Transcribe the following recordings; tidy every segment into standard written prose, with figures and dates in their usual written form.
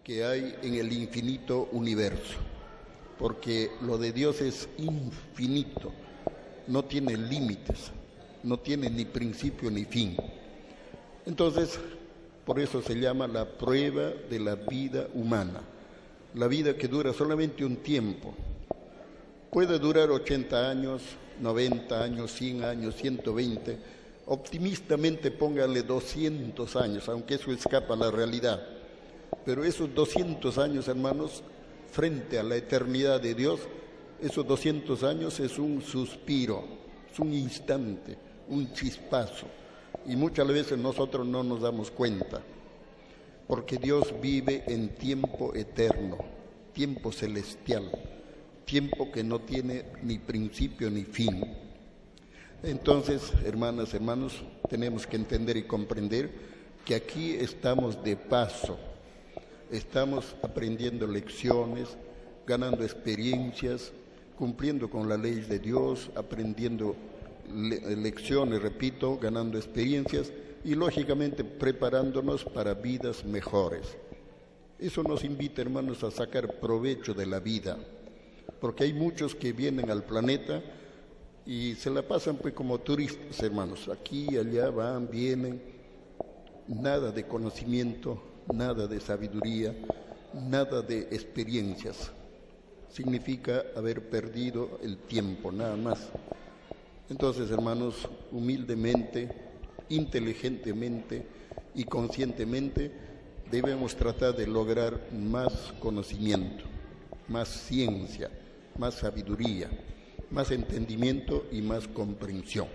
que hay en el infinito universo, porque lo de Dios es infinito, no tiene límites, no tiene ni principio ni fin. Entonces, por eso se llama la prueba de la vida humana, la vida que dura solamente un tiempo. Puede durar 80 años, 90 años, 100 años, 120, optimistamente póngale 200 años, aunque eso escapa a la realidad. Pero esos 200 años, hermanos, frente a la eternidad de Dios, esos 200 años es un suspiro, es un instante, un chispazo. Y muchas veces nosotros no nos damos cuenta, porque Dios vive en tiempo eterno, tiempo celestial, tiempo que no tiene ni principio ni fin. Entonces, hermanas, hermanos, tenemos que entender y comprender que aquí estamos de paso, estamos aprendiendo lecciones, ganando experiencias, cumpliendo con la ley de Dios, aprendiendo lecciones, repito, ganando experiencias y lógicamente preparándonos para vidas mejores. Eso nos invita, hermanos, a sacar provecho de la vida, porque hay muchos que vienen al planeta y se la pasan pues como turistas, hermanos, aquí y allá van, vienen, nada de conocimiento, nada de sabiduría, nada de experiencias. Significa haber perdido el tiempo, nada más. Entonces, hermanos, humildemente, inteligentemente y conscientemente debemos tratar de lograr más conocimiento, más ciencia, más sabiduría, más entendimiento y más comprensión.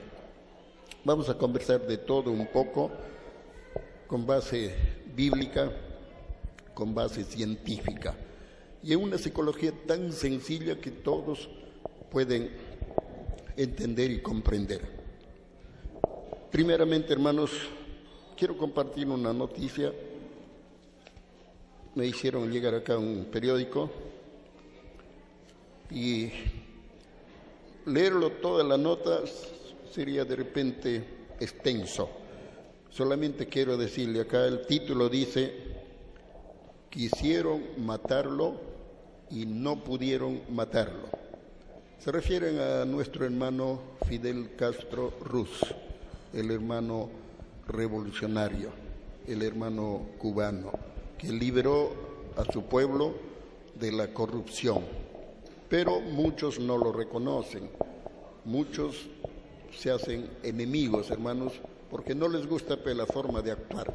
Vamos a conversar de todo un poco, con base bíblica, con base científica, y en una psicología tan sencilla que todos pueden entender y comprender. Primeramente, hermanos, quiero compartir una noticia. Me hicieron llegar acá un periódico y leerlo toda la nota sería de repente extenso. Solamente quiero decirle acá, el título dice: quisieron matarlo y no pudieron matarlo. Se refieren a nuestro hermano Fidel Castro Ruz, el hermano revolucionario, el hermano cubano, que liberó a su pueblo de la corrupción. Pero muchos no lo reconocen, muchos se hacen enemigos, hermanos, porque no les gusta la forma de actuar.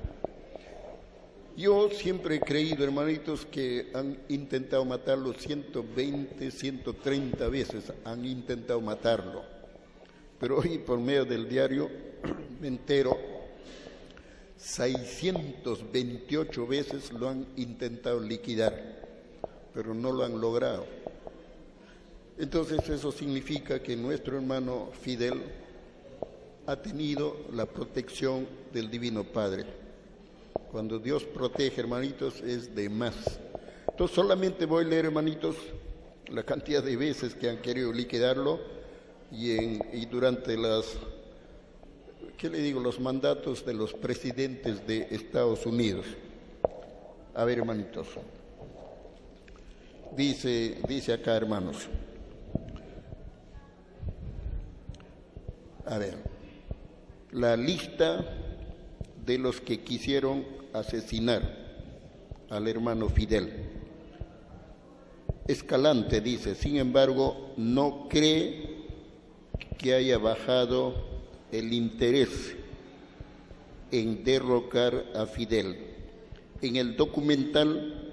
Yo siempre he creído, hermanitos, que han intentado matarlo 120, 130 veces, han intentado matarlo. Pero hoy, por medio del diario, me entero, 628 veces lo han intentado liquidar, pero no lo han logrado. Entonces eso significa que nuestro hermano Fidel ha tenido la protección del Divino Padre. Cuando Dios protege, hermanitos, es de más. Entonces solamente voy a leer, hermanitos, la cantidad de veces que han querido liquidarlo y durante los mandatos de los presidentes de Estados Unidos. A ver, hermanitos, dice acá, hermanos, a ver, la lista de los que quisieron asesinar al hermano Fidel. Escalante dice: sin embargo, no cree que haya bajado el interés en derrocar a Fidel. En el documental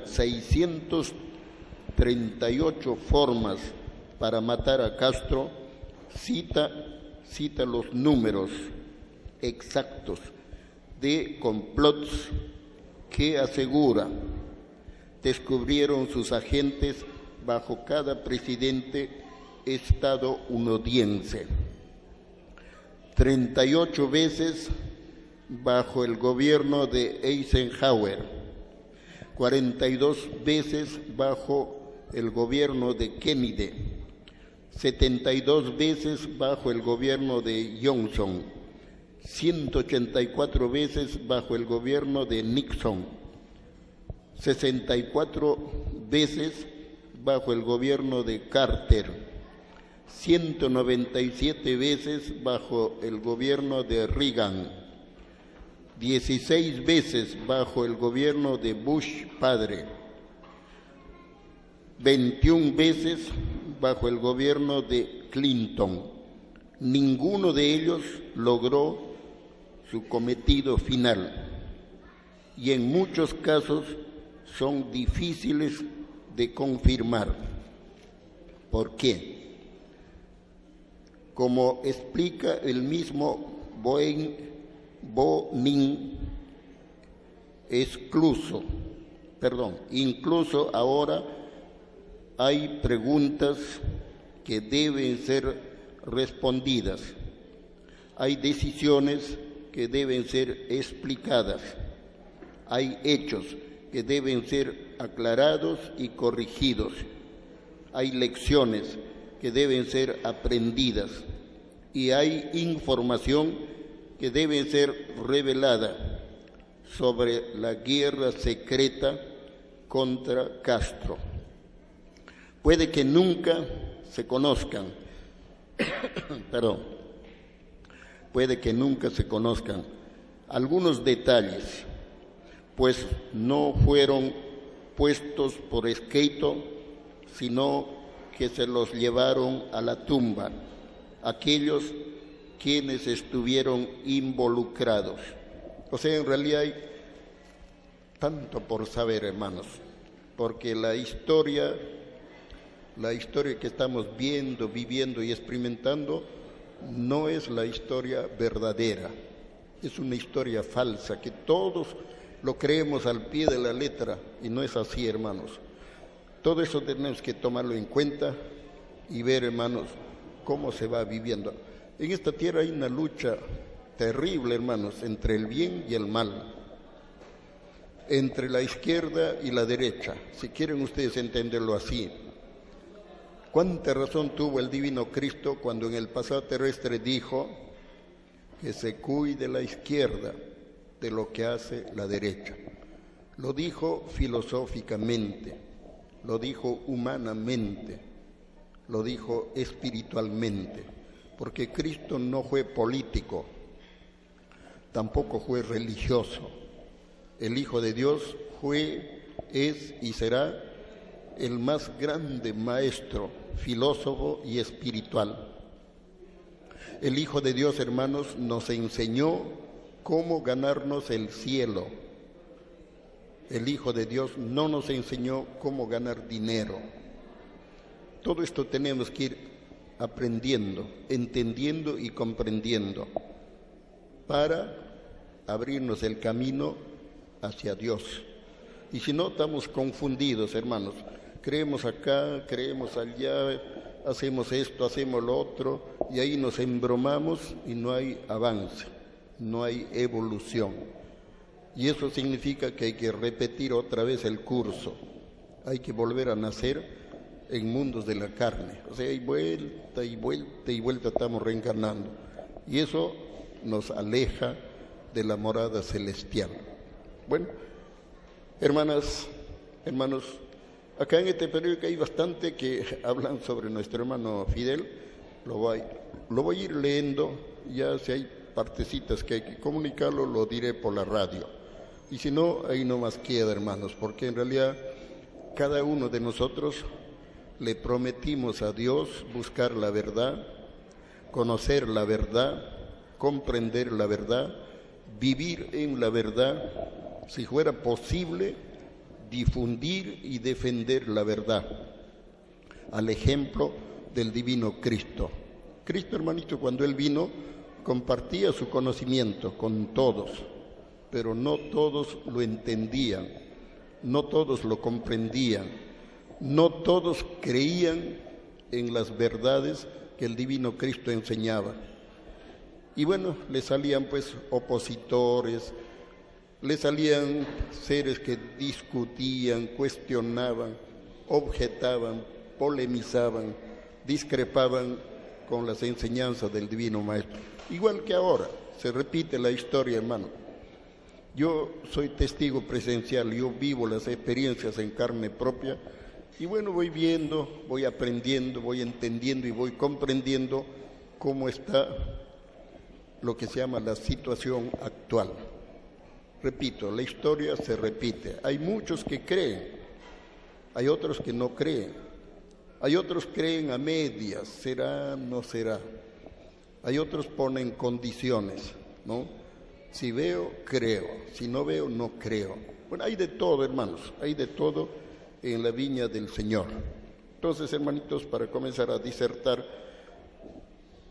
638 formas para matar a Castro, cita los números exactos de complots que asegura descubrieron sus agentes bajo cada presidente estadounidense. 38 veces bajo el gobierno de Eisenhower, 42 veces bajo el gobierno de Kennedy, 72 veces bajo el gobierno de Johnson, 184 veces bajo el gobierno de Nixon, 64 veces bajo el gobierno de Carter, 197 veces bajo el gobierno de Reagan, 16 veces bajo el gobierno de Bush padre, 21 veces bajo el gobierno de Clinton. Ninguno de ellos logró su cometido final y en muchos casos son difíciles de confirmar. ¿Por qué? Como explica el mismo Bonin, incluso ahora hay preguntas que deben ser respondidas, hay decisiones que deben ser explicadas, hay hechos que deben ser aclarados y corregidos, hay lecciones que deben ser aprendidas y hay información que debe ser revelada sobre la guerra secreta contra Castro. Puede que nunca se conozcan, puede que nunca se conozcan algunos detalles, pues no fueron puestos por escrito, sino que se los llevaron a la tumba aquellos quienes estuvieron involucrados. O sea, en realidad hay tanto por saber, hermanos, porque la historia que estamos viendo, viviendo y experimentando no es la historia verdadera, es una historia falsa que todos lo creemos al pie de la letra y no es así, hermanos. Todo eso tenemos que tomarlo en cuenta y ver, hermanos, cómo se va viviendo. En esta tierra hay una lucha terrible, hermanos, entre el bien y el mal, entre la izquierda y la derecha, si quieren ustedes entenderlo así. ¿Cuánta razón tuvo el divino Cristo cuando en el pasado terrestre dijo que se cuide la izquierda de lo que hace la derecha? Lo dijo filosóficamente, lo dijo humanamente, lo dijo espiritualmente, porque Cristo no fue político, tampoco fue religioso. El Hijo de Dios fue, es y será el más grande maestro, filósofo y espiritual. El Hijo de Dios, hermanos, nos enseñó cómo ganarnos el cielo. El Hijo de Dios no nos enseñó cómo ganar dinero. Todo esto tenemos que ir aprendiendo, entendiendo y comprendiendo para abrirnos el camino hacia Dios. Y si no, estamos confundidos, hermanos. Creemos acá, creemos allá, hacemos esto, hacemos lo otro, y ahí nos embromamos y no hay avance, no hay evolución. Y eso significa que hay que repetir otra vez el curso, hay que volver a nacer en mundos de la carne. O sea, hay vuelta y vuelta y vuelta, estamos reencarnando. Y eso nos aleja de la morada celestial. Bueno, hermanas, hermanos, acá en este periódico hay bastante que hablan sobre nuestro hermano Fidel. Lo voy a ir leyendo, ya si hay partecitas que hay que comunicarlo, lo diré por la radio. Y si no, ahí no más queda, hermanos, porque en realidad cada uno de nosotros le prometimos a Dios buscar la verdad, conocer la verdad, comprender la verdad, vivir en la verdad, si fuera posible, difundir y defender la verdad, al ejemplo del divino Cristo. Cristo, hermanito, cuando Él vino, compartía su conocimiento con todos, pero no todos lo entendían, no todos lo comprendían, no todos creían en las verdades que el divino Cristo enseñaba. Y bueno, le salían pues opositores, le salían seres que discutían, cuestionaban, objetaban, polemizaban, discrepaban con las enseñanzas del Divino Maestro. Igual que ahora, se repite la historia, hermano. Yo soy testigo presencial, yo vivo las experiencias en carne propia y bueno, voy viendo, voy aprendiendo, voy entendiendo y voy comprendiendo cómo está lo que se llama la situación actual. Repito, la historia se repite. Hay muchos que creen, hay otros que no creen, hay otros creen a medias, será, no será. Hay otros ponen condiciones, ¿no? Si veo, creo. Si no veo, no creo. Bueno, hay de todo, hermanos. Hay de todo en la viña del Señor. Entonces, hermanitos, para comenzar a disertar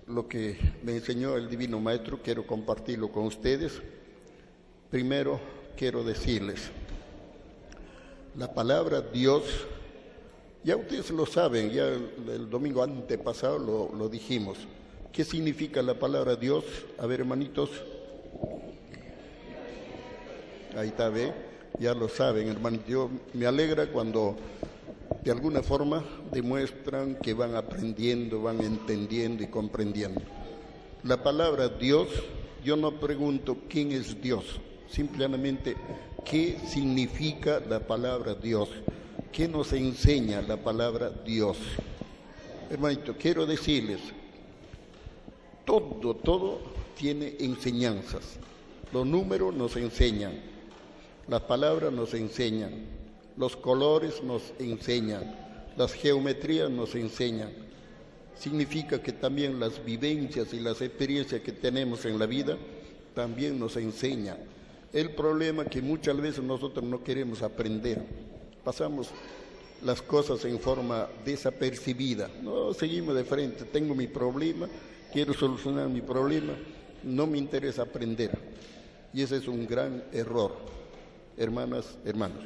lo que me enseñó el Divino Maestro, quiero compartirlo con ustedes. Primero, quiero decirles, la palabra Dios, ya ustedes lo saben, ya el domingo antepasado lo dijimos. ¿Qué significa la palabra Dios? A ver, hermanitos. Ahí está, ¿ve? Ya lo saben, hermano. Yo me alegra cuando de alguna forma demuestran que van aprendiendo, van entendiendo y comprendiendo. La palabra Dios, yo no pregunto quién es Dios, simplemente qué significa la palabra Dios, qué nos enseña la palabra Dios. Hermanito, quiero decirles, todo tiene enseñanzas. Los números nos enseñan. Las palabras nos enseñan, los colores nos enseñan, las geometrías nos enseñan. Significa que también las vivencias y las experiencias que tenemos en la vida también nos enseñan. El problema es que muchas veces nosotros no queremos aprender, pasamos las cosas en forma desapercibida, no seguimos de frente, tengo mi problema, quiero solucionar mi problema, no me interesa aprender. Y ese es un gran error. Hermanas, hermanos,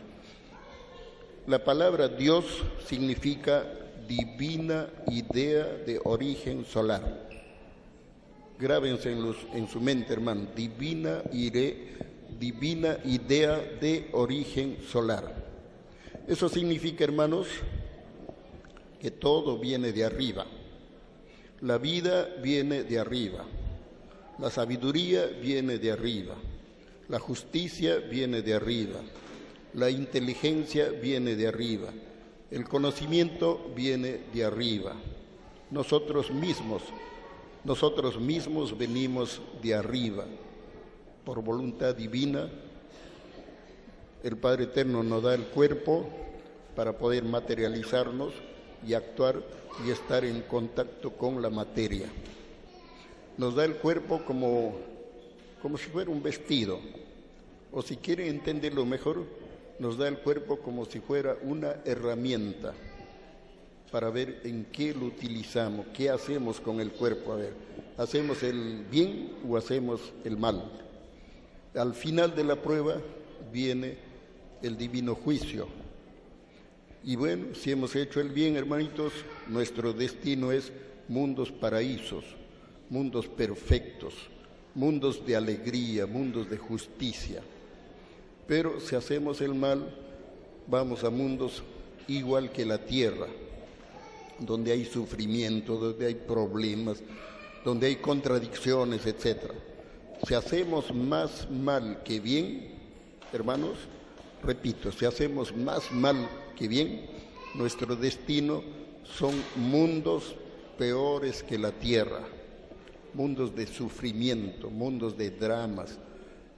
la palabra Dios significa divina idea de origen solar. Grábense en su mente, hermano, divina idea de origen solar. Eso significa, hermanos, que todo viene de arriba. La vida viene de arriba, la sabiduría viene de arriba. La justicia viene de arriba, la inteligencia viene de arriba, el conocimiento viene de arriba. Nosotros mismos venimos de arriba. Por voluntad divina, el Padre Eterno nos da el cuerpo para poder materializarnos y actuar y estar en contacto con la materia. Nos da el cuerpo como si fuera un vestido, o si quieren entenderlo mejor, nos da el cuerpo como si fuera una herramienta para ver en qué lo utilizamos, qué hacemos con el cuerpo. A ver, ¿hacemos el bien o hacemos el mal? Al final de la prueba viene el divino juicio. Y bueno, si hemos hecho el bien, hermanitos, nuestro destino es mundos paraísos, mundos perfectos, mundos de alegría, mundos de justicia. Pero si hacemos el mal, vamos a mundos igual que la tierra, donde hay sufrimiento, donde hay problemas, donde hay contradicciones, etc. Si hacemos más mal que bien, hermanos, repito, si hacemos más mal que bien, nuestro destino son mundos peores que la tierra. Mundos de sufrimiento, mundos de dramas,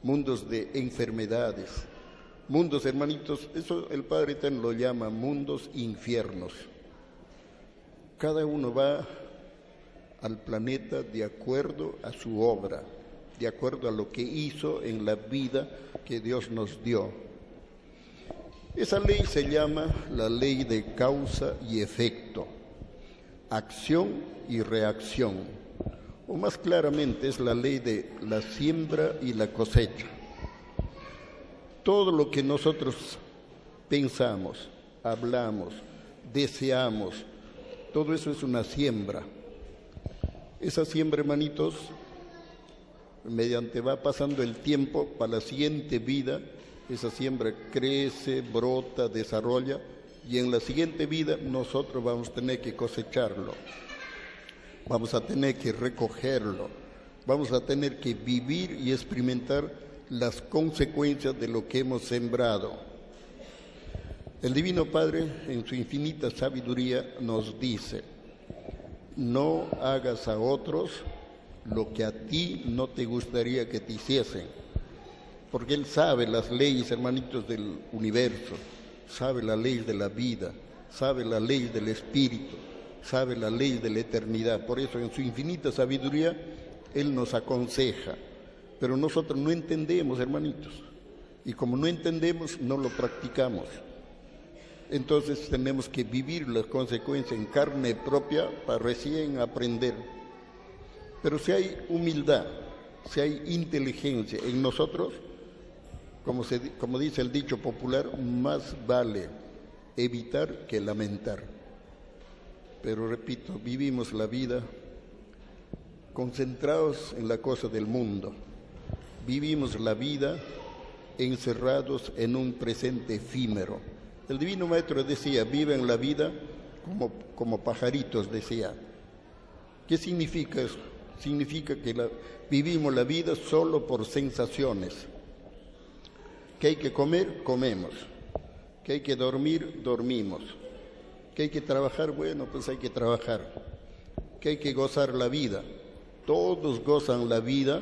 mundos de enfermedades, mundos, hermanitos, eso el Padre Eterno lo llama mundos infiernos. Cada uno va al planeta de acuerdo a su obra, de acuerdo a lo que hizo en la vida que Dios nos dio. Esa ley se llama la ley de causa y efecto, acción y reacción. O más claramente es la ley de la siembra y la cosecha. Todo lo que nosotros pensamos, hablamos, deseamos, todo eso es una siembra. Esa siembra, hermanitos, mediante va pasando el tiempo, para la siguiente vida, esa siembra crece, brota, desarrolla, y en la siguiente vida nosotros vamos a tener que cosecharlo. Vamos a tener que recogerlo, Vamos a tener que vivir y experimentar las consecuencias de lo que hemos sembrado. El Divino Padre, en su infinita sabiduría, nos dice: no hagas a otros lo que a ti no te gustaría que te hiciesen, porque Él sabe las leyes, hermanitos, del universo, sabe la ley de la vida, sabe la ley del espíritu, sabe la ley de la eternidad. Por eso, en su infinita sabiduría, Él nos aconseja, pero nosotros no entendemos, hermanitos, y como no entendemos, no lo practicamos. Entonces tenemos que vivir las consecuencias en carne propia para recién aprender. Pero si hay humildad, si hay inteligencia en nosotros, como dice el dicho popular, más vale evitar que lamentar. Pero repito, vivimos la vida concentrados en la cosa del mundo. Vivimos la vida encerrados en un presente efímero. El Divino Maestro decía: viven la vida como pajaritos, decía. ¿Qué significa eso? Significa que vivimos la vida solo por sensaciones. Que hay que comer, comemos. Que hay que dormir, dormimos. Que hay que trabajar, bueno, pues hay que trabajar. Que hay que gozar la vida. Todos gozan la vida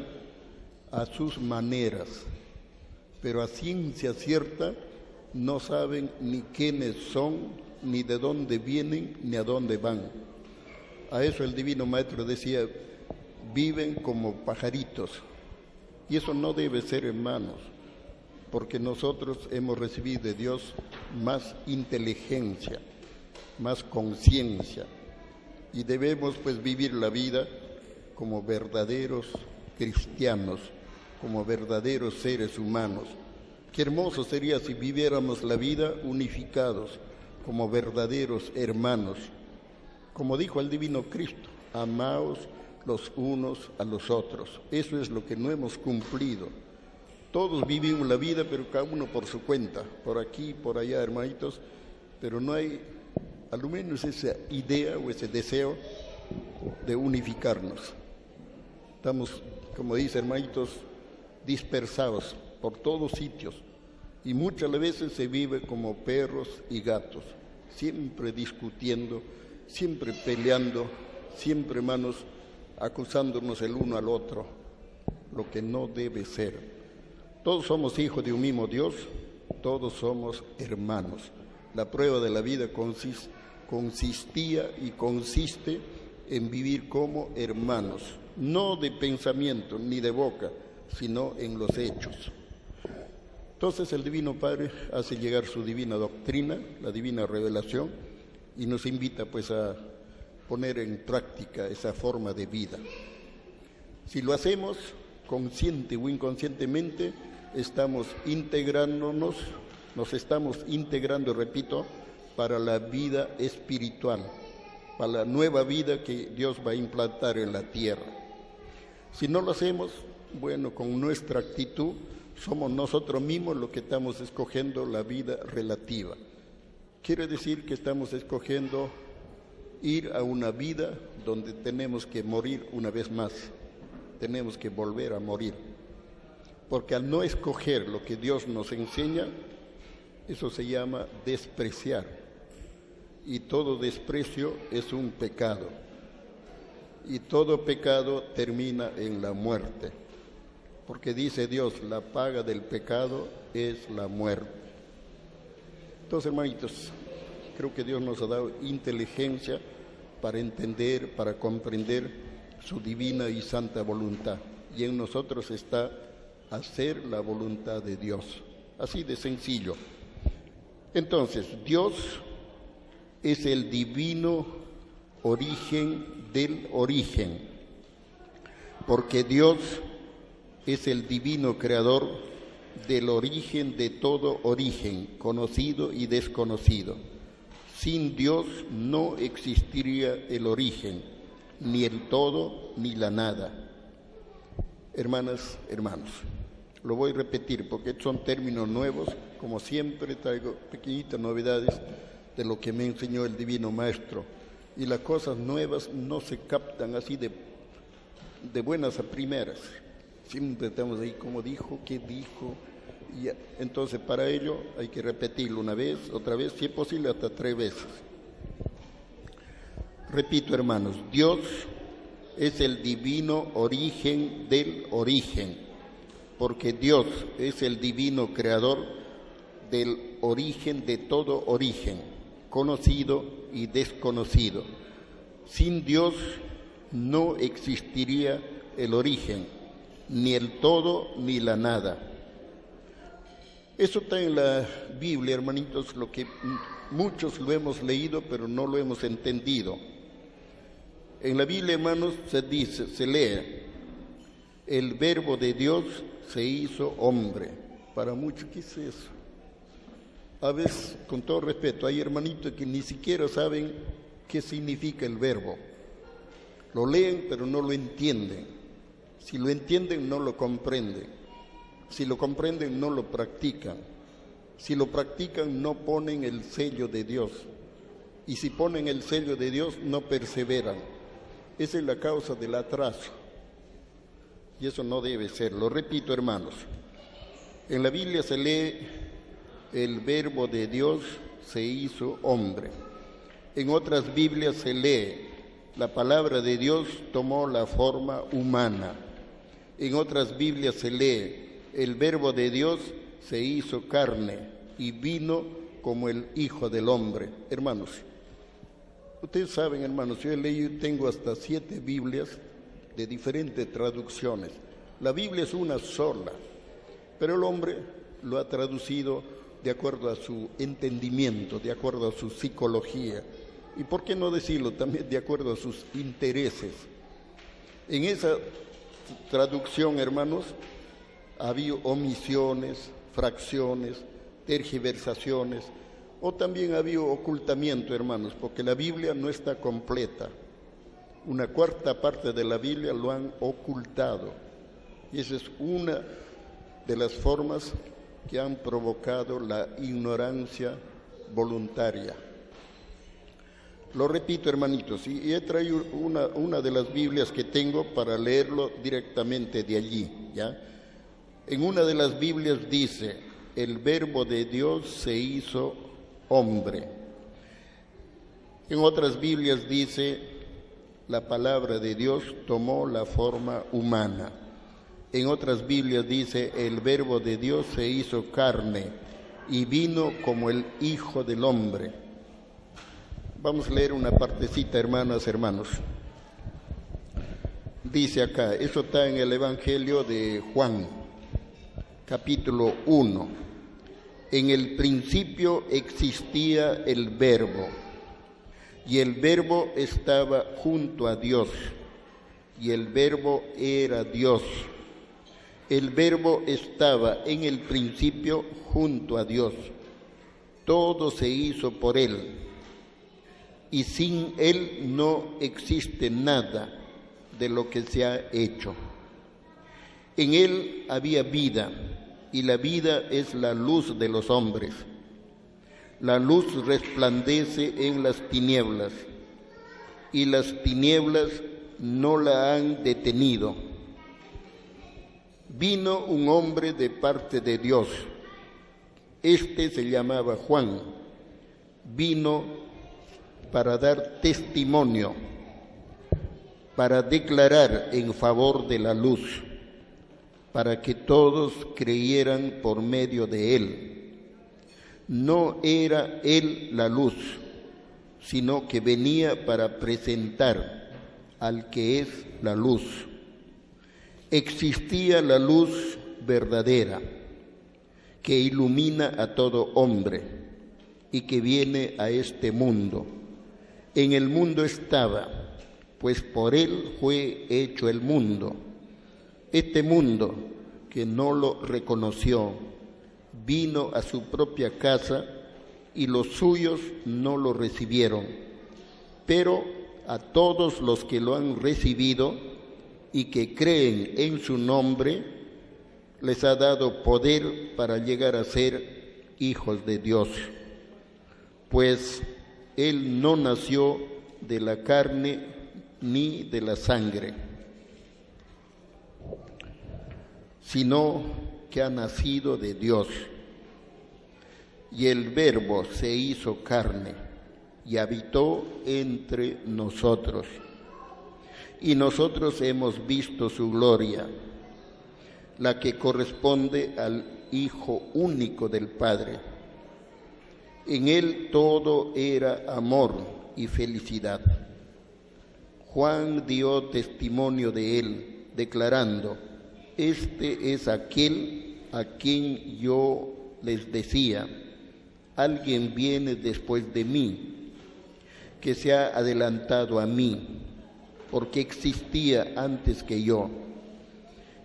a sus maneras, pero a ciencia cierta no saben ni quiénes son, ni de dónde vienen, ni a dónde van. A eso el Divino Maestro decía: viven como pajaritos. Y eso no debe ser, hermanos, porque nosotros hemos recibido de Dios más inteligencia, más conciencia, y debemos pues vivir la vida como verdaderos cristianos, como verdaderos seres humanos. Qué hermoso sería si viviéramos la vida unificados, como verdaderos hermanos. Como dijo el Divino Cristo: amaos los unos a los otros. Eso es lo que no hemos cumplido. Todos vivimos la vida, pero cada uno por su cuenta, por aquí, por allá, hermanitos, pero no hay, al menos, esa idea o ese deseo de unificarnos. Estamos, como dice, hermanitos, dispersados por todos sitios, y muchas veces se vive como perros y gatos, siempre discutiendo, siempre peleando, siempre, hermanos, acusándonos el uno al otro, lo que no debe ser. Todos somos hijos de un mismo Dios, todos somos hermanos. La prueba de la vida consistía y consiste en vivir como hermanos, no de pensamiento ni de boca, sino en los hechos. Entonces el Divino Padre hace llegar su divina doctrina, la divina revelación, y nos invita pues a poner en práctica esa forma de vida. Si lo hacemos consciente o inconscientemente, estamos integrándonos, nos estamos integrando, repito, para la vida espiritual, para la nueva vida que Dios va a implantar en la tierra. Si no lo hacemos, bueno, con nuestra actitud, somos nosotros mismos los que estamos escogiendo la vida relativa. Quiere decir que estamos escogiendo ir a una vida donde tenemos que morir una vez más, tenemos que volver a morir. Porque al no escoger lo que Dios nos enseña, eso se llama despreciar. Y todo desprecio es un pecado. Y todo pecado termina en la muerte. Porque dice Dios: la paga del pecado es la muerte. Entonces, hermanitos, creo que Dios nos ha dado inteligencia para entender, para comprender su divina y santa voluntad. Y en nosotros está hacer la voluntad de Dios. Así de sencillo. Entonces, Dios es el divino origen del origen, porque Dios es el divino creador del origen de todo origen, conocido y desconocido. Sin Dios no existiría el origen, ni el todo, ni la nada. Hermanas, hermanos, lo voy a repetir porque son términos nuevos. Como siempre traigo pequeñitas novedades de lo que me enseñó el Divino Maestro. Y las cosas nuevas no se captan así de de buenas a primeras. Siempre estamos ahí, como dijo, qué dijo. Y entonces para ello hay que repetirlo una vez, otra vez, si es posible hasta 3 veces. Repito, hermanos, Dios es el divino origen del origen, porque Dios es el divino creador del origen de todo origen, conocido y desconocido. Sin Dios no existiría el origen, ni el todo ni la nada. Eso está en la Biblia, hermanitos, lo que muchos lo hemos leído, pero no lo hemos entendido. En la Biblia, hermanos, se lee, el verbo de Dios se hizo hombre. Para muchos, ¿qué es eso? A veces, con todo respeto, hay hermanitos que ni siquiera saben qué significa el verbo. Lo leen, pero no lo entienden. Si lo entienden, no lo comprenden. Si lo comprenden, no lo practican. Si lo practican, no ponen el sello de Dios. Y si ponen el sello de Dios, no perseveran. Esa es la causa del atraso. Y eso no debe ser. Lo repito, hermanos. En la Biblia se lee, el verbo de Dios se hizo hombre. En otras Biblias se lee, la palabra de Dios tomó la forma humana. En otras Biblias se lee, el verbo de Dios se hizo carne y vino como el Hijo del Hombre. Hermanos, ustedes saben, hermanos, yo he leído y tengo hasta 7 Biblias de diferentes traducciones. La Biblia es una sola, pero el hombre lo ha traducido de acuerdo a su entendimiento, de acuerdo a su psicología, y por qué no decirlo, también de acuerdo a sus intereses. En esa traducción, hermanos, había omisiones, fracciones, tergiversaciones, o también había ocultamiento, hermanos, porque la Biblia no está completa. Una cuarta parte de la Biblia lo han ocultado, y esa es una de las formas que han provocado la ignorancia voluntaria. Lo repito, hermanitos, y he traído una de las Biblias que tengo para leerlo directamente de allí, ¿ya? En una de las Biblias dice, el verbo de Dios se hizo hombre. En otras Biblias dice, la palabra de Dios tomó la forma humana. En otras Biblias dice, el verbo de Dios se hizo carne y vino como el Hijo del Hombre. Vamos a leer una partecita, hermanas, hermanos. Dice acá, eso está en el Evangelio de Juan, capítulo 1. En el principio existía el Verbo, y el Verbo estaba junto a Dios, y el Verbo era Dios. El Verbo estaba en el principio junto a Dios. Todo se hizo por Él, y sin Él no existe nada de lo que se ha hecho. En Él había vida, y la vida es la luz de los hombres. La luz resplandece en las tinieblas, y las tinieblas no la han detenido. Vino un hombre de parte de Dios. Este se llamaba Juan. Vino para dar testimonio, para declarar en favor de la luz, para que todos creyeran por medio de él. No era él la luz, sino que venía para presentar al que es la luz. Existía la luz verdadera, que ilumina a todo hombre y que viene a este mundo. En el mundo estaba, pues por él fue hecho el mundo. Este mundo, que no lo reconoció, vino a su propia casa y los suyos no lo recibieron. Pero a todos los que lo han recibido y que creen en su nombre, les ha dado poder para llegar a ser hijos de Dios. Pues Él no nació de la carne ni de la sangre, sino que ha nacido de Dios. Y el Verbo se hizo carne y habitó entre nosotros. Y nosotros hemos visto su gloria, la que corresponde al Hijo único del Padre. En él todo era amor y felicidad. Juan dio testimonio de él, declarando: este es aquel a quien yo les decía, alguien viene después de mí, que se ha adelantado a mí, porque existía antes que yo.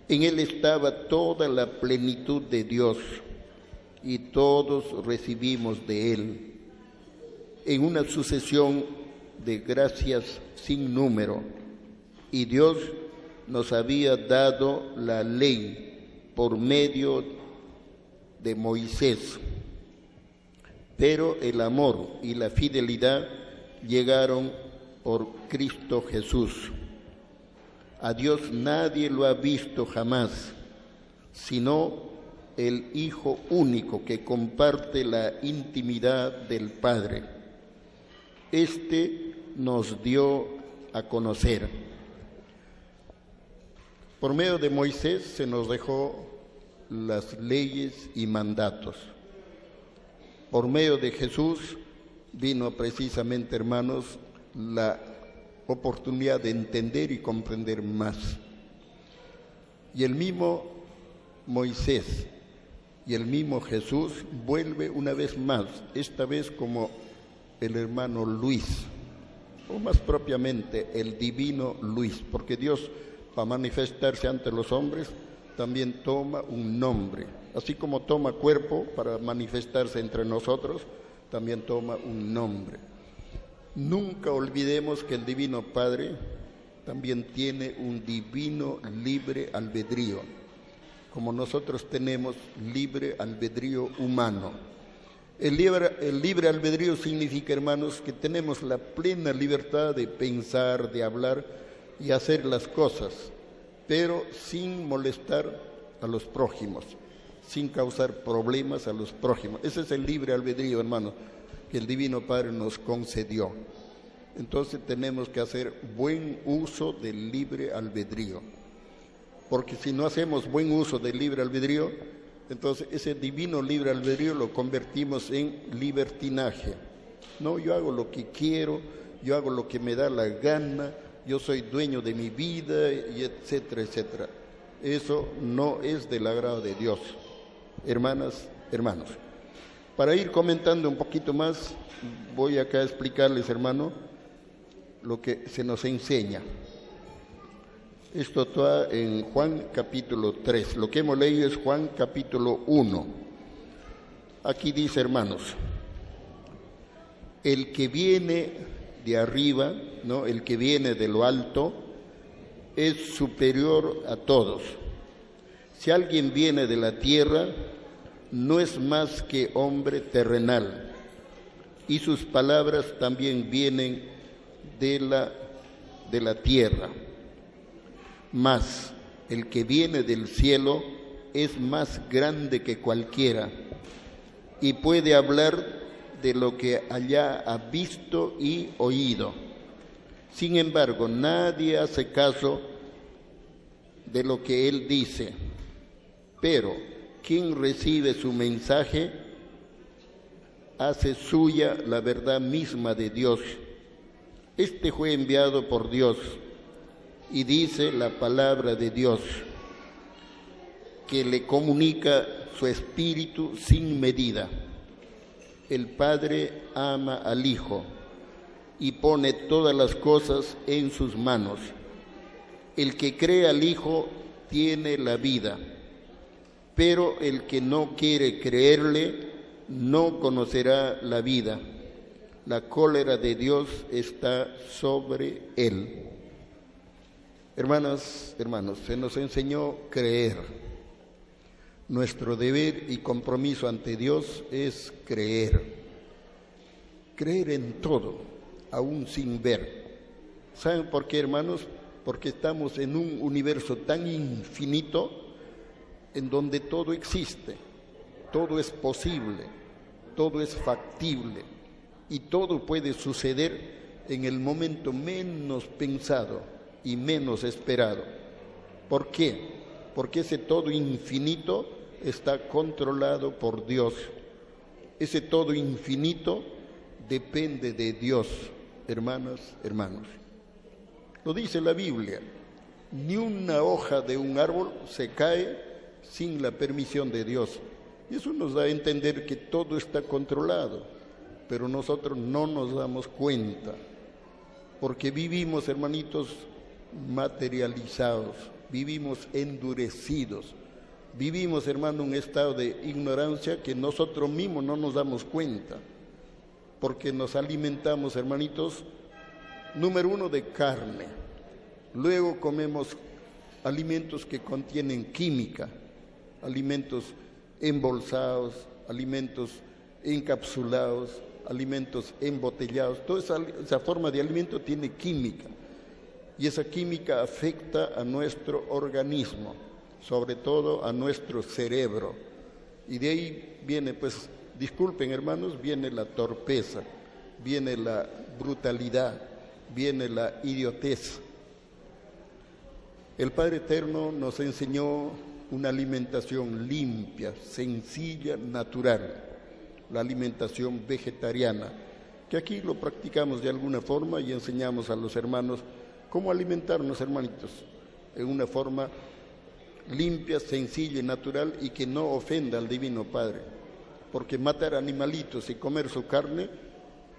En él estaba toda la plenitud de Dios, y todos recibimos de él, en una sucesión de gracias sin número, y Dios nos había dado la ley por medio de Moisés, pero el amor y la fidelidad llegaron por Cristo Jesús. A Dios nadie lo ha visto jamás, sino el Hijo único que comparte la intimidad del Padre. Este nos dio a conocer. Por medio de Moisés se nos dejó las leyes y mandatos. Por medio de Jesús vino precisamente, hermanos, la oportunidad de entender y comprender más. Y el mismo Moisés y el mismo Jesús vuelve una vez más, esta vez como el hermano Luis, o más propiamente el divino Luis, porque Dios, para manifestarse ante los hombres, también toma un nombre. Así como toma cuerpo para manifestarse entre nosotros, también toma un nombre. Nunca olvidemos que el Divino Padre también tiene un divino libre albedrío, como nosotros tenemos libre albedrío humano. El libre albedrío significa, hermanos, que tenemos la plena libertad de pensar, de hablar y hacer las cosas, pero sin molestar a los prójimos, sin causar problemas a los prójimos. Ese es el libre albedrío, hermano, que el Divino Padre nos concedió. Entonces tenemos que hacer buen uso del libre albedrío, porque si no hacemos buen uso del libre albedrío, entonces ese divino libre albedrío lo convertimos en libertinaje. No, yo hago lo que quiero, yo hago lo que me da la gana, yo soy dueño de mi vida, y etcétera, etcétera. Eso no es del agrado de Dios. Hermanas, hermanos, para ir comentando un poquito más, voy acá a explicarles, hermano, lo que se nos enseña. Esto está en Juan capítulo 3. Lo que hemos leído es Juan capítulo 1. Aquí dice, hermanos, el que viene de arriba, ¿no?, el que viene de lo alto, es superior a todos. Si alguien viene de la tierra, no es más que hombre terrenal, y sus palabras también vienen de la tierra. Mas el que viene del cielo es más grande que cualquiera, y puede hablar de lo que allá ha visto y oído. Sin embargo, nadie hace caso de lo que él dice, pero quien recibe su mensaje hace suya la verdad misma de Dios. Este fue enviado por Dios y dice la palabra de Dios, que le comunica su espíritu sin medida. El Padre ama al Hijo y pone todas las cosas en sus manos. El que cree al Hijo tiene la vida, pero el que no quiere creerle no conocerá la vida. La cólera de Dios está sobre él. Hermanas, hermanos, se nos enseñó creer. Nuestro deber y compromiso ante Dios es creer. Creer en todo, aún sin ver. ¿Saben por qué, hermanos? Porque estamos en un universo tan infinito en donde todo existe, todo es posible, todo es factible y todo puede suceder en el momento menos pensado y menos esperado. ¿Por qué? Porque ese todo infinito está controlado por Dios. Ese todo infinito depende de Dios, hermanas, hermanos. Lo dice la Biblia, ni una hoja de un árbol se cae sin la permisión de Dios. Y eso nos da a entender que todo está controlado, pero nosotros no nos damos cuenta, porque vivimos, hermanitos, materializados, vivimos endurecidos, vivimos, hermano, un estado de ignorancia que nosotros mismos no nos damos cuenta, porque nos alimentamos, hermanitos, número uno, de carne, luego comemos alimentos que contienen química, alimentos embolsados, alimentos encapsulados, alimentos embotellados. Toda esa forma de alimento tiene química y esa química afecta a nuestro organismo, sobre todo a nuestro cerebro. Y de ahí viene, pues, disculpen hermanos, viene la torpeza, viene la brutalidad, viene la idiotez. El Padre Eterno nos enseñó una alimentación limpia, sencilla, natural, la alimentación vegetariana, que aquí lo practicamos de alguna forma y enseñamos a los hermanos cómo alimentarnos, hermanitos, en una forma limpia, sencilla y natural y que no ofenda al Divino Padre, porque matar animalitos y comer su carne,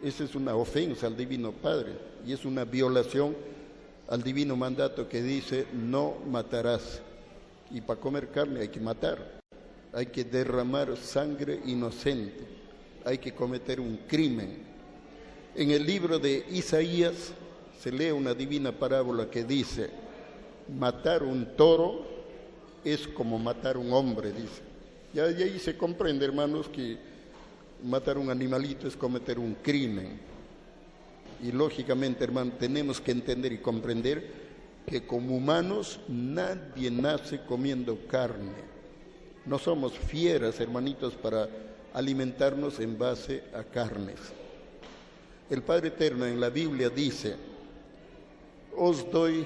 esa es una ofensa al Divino Padre y es una violación al divino mandato que dice no matarás. Y para comer carne hay que matar, hay que derramar sangre inocente, hay que cometer un crimen. En el libro de Isaías se lee una divina parábola que dice, matar un toro es como matar un hombre, dice. Y ahí se comprende, hermanos, que matar un animalito es cometer un crimen. Y lógicamente, hermano, tenemos que entender y comprender que como humanos nadie nace comiendo carne. No somos fieras, hermanitos, para alimentarnos en base a carnes. El Padre Eterno en la Biblia dice, os doy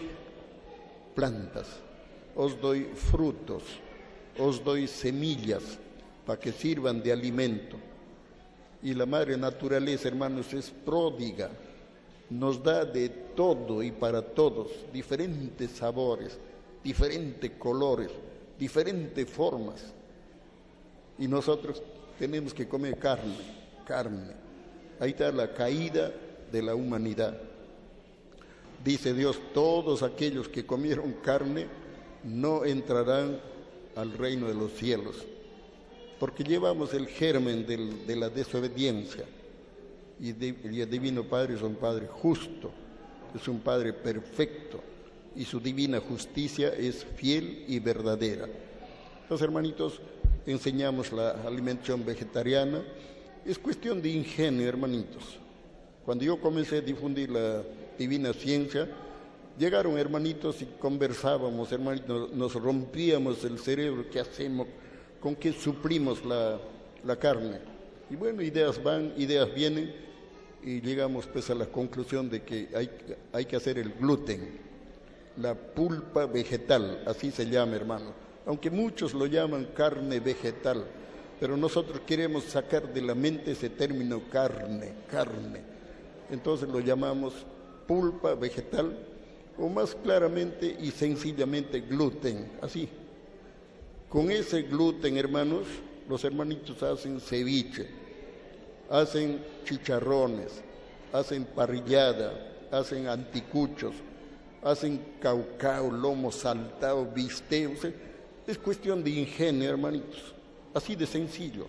plantas, os doy frutos, os doy semillas para que sirvan de alimento. Y la madre naturaleza, hermanos, es pródiga. Nos da de todo y para todos, diferentes sabores, diferentes colores, diferentes formas. Y nosotros tenemos que comer carne. Ahí está la caída de la humanidad. Dice Dios, todos aquellos que comieron carne no entrarán al reino de los cielos, porque llevamos el germen de la desobediencia. Y el Divino Padre es un Padre justo, es un Padre perfecto, y su divina justicia es fiel y verdadera. Entonces, hermanitos, enseñamos la alimentación vegetariana. Es cuestión de ingenio, hermanitos. Cuando yo comencé a difundir la divina ciencia, llegaron hermanitos y conversábamos, hermanitos, nos rompíamos el cerebro, ¿qué hacemos? ¿Con qué suplimos la carne? Y bueno, ideas van, ideas vienen, y llegamos pues a la conclusión de que hay que hacer el gluten, la pulpa vegetal, así se llama, hermano, aunque muchos lo llaman carne vegetal, pero nosotros queremos sacar de la mente ese término carne, entonces lo llamamos pulpa vegetal, o más claramente y sencillamente gluten, así. Con ese gluten, hermanos, los hermanitos hacen ceviche, hacen chicharrones, hacen parrillada, hacen anticuchos, hacen caucao, lomo saltado, bistec. Es cuestión de ingenio, hermanitos, así de sencillo.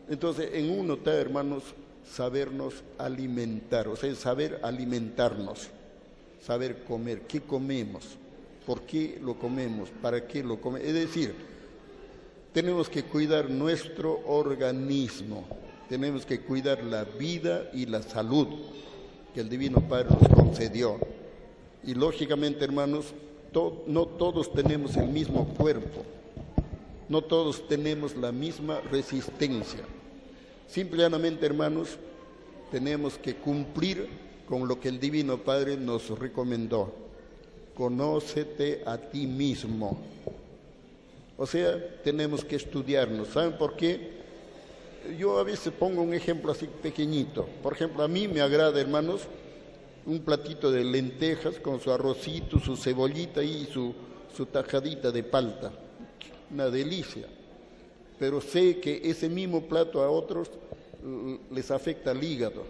Entonces, en uno está, hermanos, sabernos alimentar, o sea, saber alimentarnos, saber comer, qué comemos, por qué lo comemos, para qué lo comemos. Es decir, tenemos que cuidar nuestro organismo, tenemos que cuidar la vida y la salud que el Divino Padre nos concedió. Y lógicamente, hermanos, no todos tenemos el mismo cuerpo. no todos tenemos la misma resistencia. Simplemente, hermanos, tenemos que cumplir con lo que el Divino Padre nos recomendó. Conócete a ti mismo. O sea, tenemos que estudiarnos. ¿Saben por qué? Yo a veces pongo un ejemplo así pequeñito. Por ejemplo, a mí me agrada, hermanos, un platito de lentejas con su arrocito, su cebollita y su tajadita de palta. Una delicia. Pero sé que ese mismo plato a otros les afecta al hígado.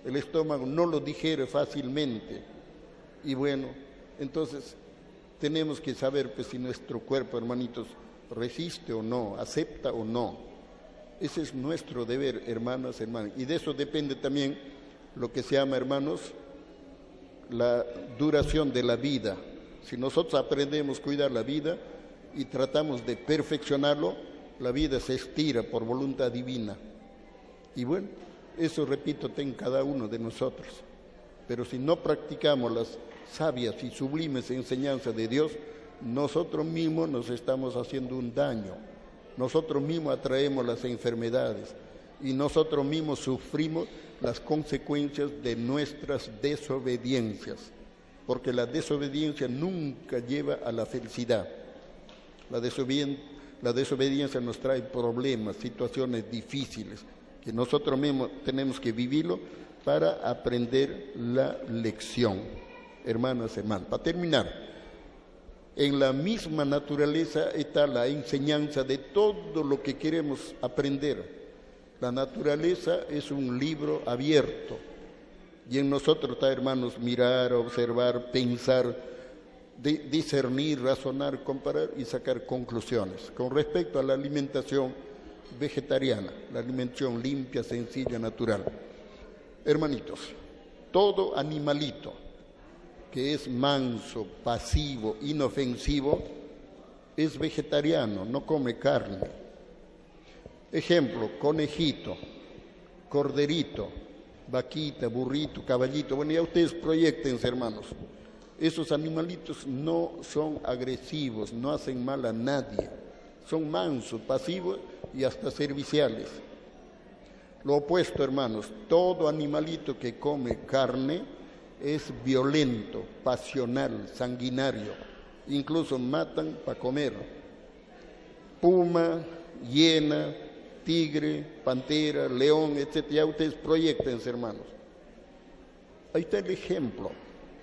El estómago no lo digiere fácilmente. Y bueno, entonces tenemos que saber pues, si nuestro cuerpo, hermanitos, resiste o no, acepta o no. Ese es nuestro deber, hermanas, hermanos. Y de eso depende también lo que se llama, hermanos, la duración de la vida. Si nosotros aprendemos a cuidar la vida y tratamos de perfeccionarlo, la vida se estira por voluntad divina. Y bueno, eso, repito, está en cada uno de nosotros. Pero si no practicamos las sabias y sublimes enseñanzas de Dios, nosotros mismos nos estamos haciendo un daño. Nosotros mismos atraemos las enfermedades y nosotros mismos sufrimos las consecuencias de nuestras desobediencias, porque la desobediencia nunca lleva a la felicidad. La desobediencia nos trae problemas, situaciones difíciles, que nosotros mismos tenemos que vivirlo para aprender la lección. Hermanas, hermanos, para terminar, en la misma naturaleza está la enseñanza de todo lo que queremos aprender. La naturaleza es un libro abierto y en nosotros está, hermanos, mirar, observar, pensar, discernir, razonar, comparar y sacar conclusiones. Con respecto a la alimentación vegetariana, la alimentación limpia, sencilla, natural. Hermanitos, todo animalito que es manso, pasivo, inofensivo, es vegetariano, no come carne. Ejemplo, conejito, corderito, vaquita, burrito, caballito. Bueno, ya ustedes proyéctense, hermanos. Esos animalitos no son agresivos, no hacen mal a nadie. Son mansos, pasivos y hasta serviciales. Lo opuesto, hermanos, todo animalito que come carne es violento, pasional, sanguinario. Incluso matan para comer. Puma, hiena, tigre, pantera, león, etc. Ya ustedes proyéctense, hermanos. Ahí está el ejemplo.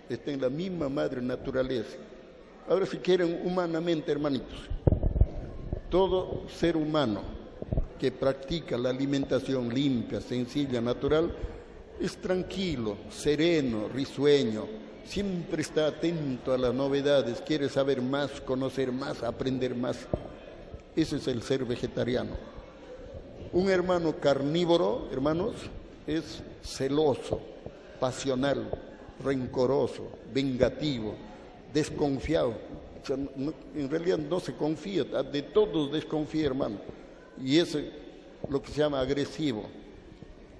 Está en la misma madre naturaleza. Ahora, si quieren humanamente, hermanitos, todo ser humano que practica la alimentación limpia, sencilla, natural, es tranquilo, sereno, risueño, siempre está atento a las novedades, quiere saber más, conocer más, aprender más. Ese es el ser vegetariano. Un hermano carnívoro, hermanos, es celoso, pasional, rencoroso, vengativo, desconfiado. O sea, en realidad no se confía, de todos desconfía, hermano. Y es lo que se llama agresivo.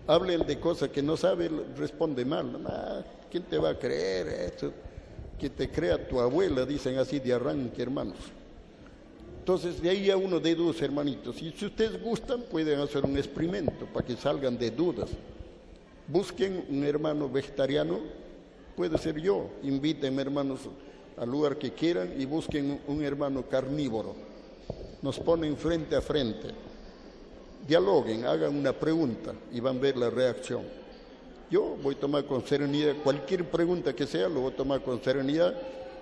Hablen de cosas que no sabe, responde mal. ¿Quién te va a creer eso? Que te crea tu abuela, dicen así de arranque, hermanos. Entonces, de ahí ya uno deduce, hermanitos. Y si ustedes gustan, pueden hacer un experimento para que salgan de dudas. Busquen un hermano vegetariano, puede ser yo. Invítenme, hermanos, al lugar que quieran y busquen un hermano carnívoro. Nos ponen frente a frente. Dialoguen, hagan una pregunta y van a ver la reacción. Yo voy a tomar con serenidad, cualquier pregunta que sea, lo voy a tomar con serenidad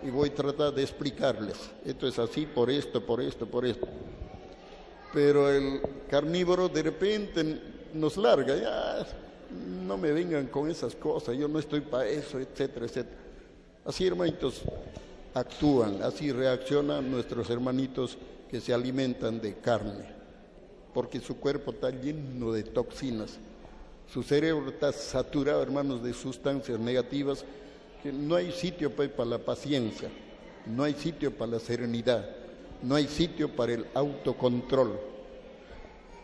y voy a tratar de explicarles. Esto es así, por esto, por esto, por esto. Pero el carnívoro de repente nos larga, ya, no me vengan con esas cosas, yo no estoy para eso, etcétera, etcétera. Así, hermanitos, actúan, así reaccionan nuestros hermanitos que se alimentan de carne, porque su cuerpo está lleno de toxinas, su cerebro está saturado, hermanos, de sustancias negativas, que no hay sitio pues, para la paciencia, no hay sitio para la serenidad, no hay sitio para el autocontrol.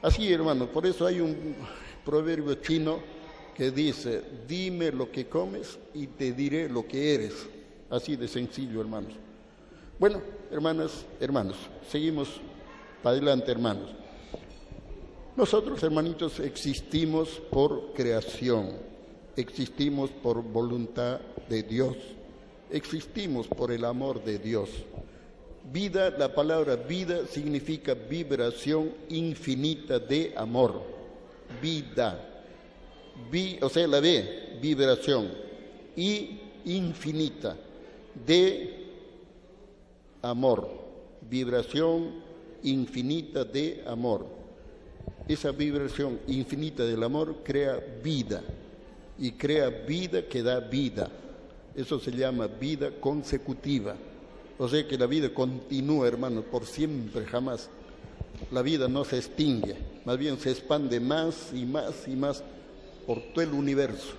Así, hermanos, por eso hay un proverbio chino que dice: dime lo que comes y te diré lo que eres. Así de sencillo, hermanos. Bueno, hermanas, hermanos, seguimos Para adelante, hermanos. Nosotros, hermanitos, existimos por creación, existimos por voluntad de Dios, existimos por el amor de Dios. Vida, la palabra vida significa vibración infinita de amor. Vida. O sea, la B, vibración. Y infinita de amor. Vibración infinita de amor. Esa vibración infinita del amor crea vida. Y crea vida que da vida. Eso se llama vida consecutiva. O sea que la vida continúa, hermanos, por siempre, jamás. La vida no se extingue, más bien se expande más y más y más por todo el universo.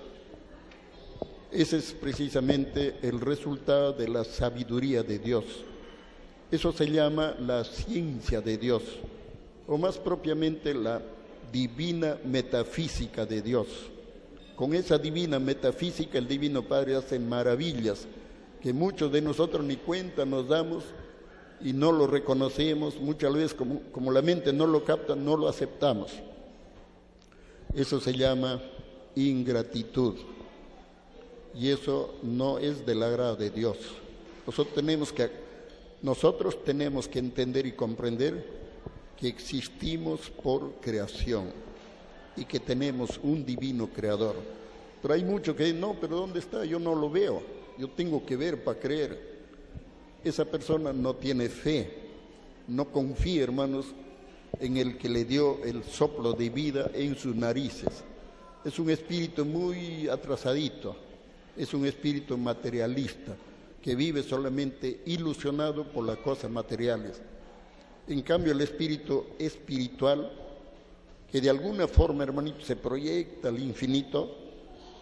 Ese es precisamente el resultado de la sabiduría de Dios. Eso se llama la ciencia de Dios, o más propiamente la divina metafísica de Dios. Con esa divina metafísica el Divino Padre hace maravillas que muchos de nosotros ni cuenta nos damos y no lo reconocemos, muchas veces como la mente no lo capta, no lo aceptamos. Eso se llama ingratitud y eso no es del agrado de Dios. Nosotros tenemos que entender y comprender que existimos por creación y que tenemos un divino creador. Pero hay muchos que dicen, no, pero ¿dónde está? Yo no lo veo. Yo tengo que ver para creer. Esa persona no tiene fe, no confía, hermanos, en el que le dio el soplo de vida en sus narices. Es un espíritu muy atrasadito, es un espíritu materialista, que vive solamente ilusionado por las cosas materiales. En cambio, el espíritu espiritual, que de alguna forma, hermanito, se proyecta al infinito,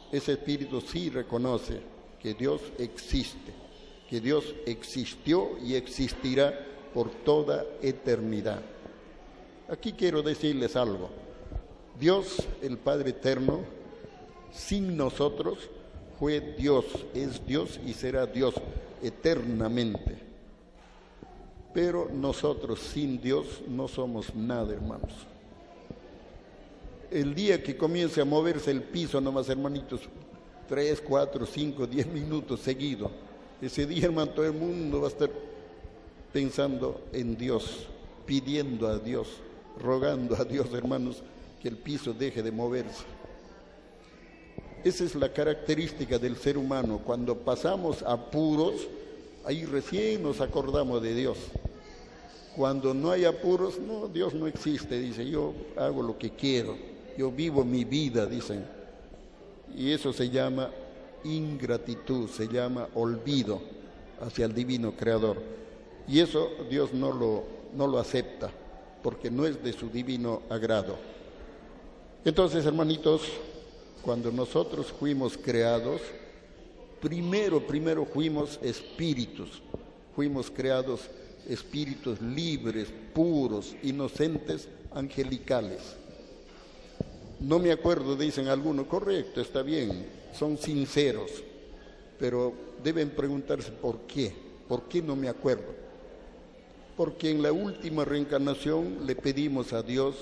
ese espíritu sí reconoce que Dios existe, que Dios existió y existirá por toda eternidad. Aquí quiero decirles algo. Dios, el Padre Eterno, sin nosotros, fue Dios, es Dios y será Dios eternamente. Pero nosotros sin Dios no somos nada, hermanos. El día que comience a moverse el piso, nomás, hermanitos, 3, 4, 5, 10 minutos seguidos. Ese día, hermano, todo el mundo va a estar pensando en Dios, pidiendo a Dios, rogando a Dios, hermanos, que el piso deje de moverse. Esa es la característica del ser humano. Cuando pasamos apuros, ahí recién nos acordamos de Dios. Cuando no hay apuros, no, Dios no existe, dice, yo hago lo que quiero, yo vivo mi vida, dicen. Y eso se llama ingratitud, se llama olvido hacia el divino creador. Y eso Dios no lo acepta, porque no es de su divino agrado. Entonces, hermanitos, cuando nosotros fuimos creados, primero fuimos espíritus, fuimos creados espíritus libres, puros, inocentes, angelicales. No me acuerdo, dicen algunos, correcto, está bien, son sinceros, pero deben preguntarse por qué no me acuerdo. Porque en la última reencarnación le pedimos a Dios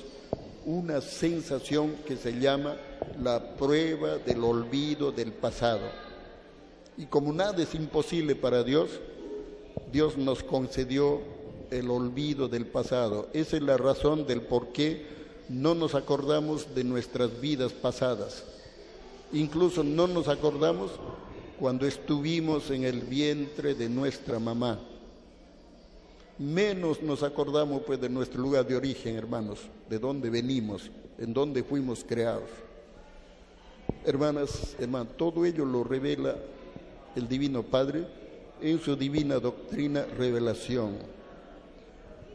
una sensación que se llama la prueba del olvido del pasado. Y como nada es imposible para Dios, Dios nos concedió el olvido del pasado. Esa es la razón del por qué no nos acordamos de nuestras vidas pasadas. Incluso no nos acordamos cuando estuvimos en el vientre de nuestra mamá. Menos nos acordamos pues de nuestro lugar de origen, hermanos, de dónde venimos, en dónde fuimos creados. Hermanas, hermanos, todo ello lo revela el Divino Padre en su divina doctrina revelación.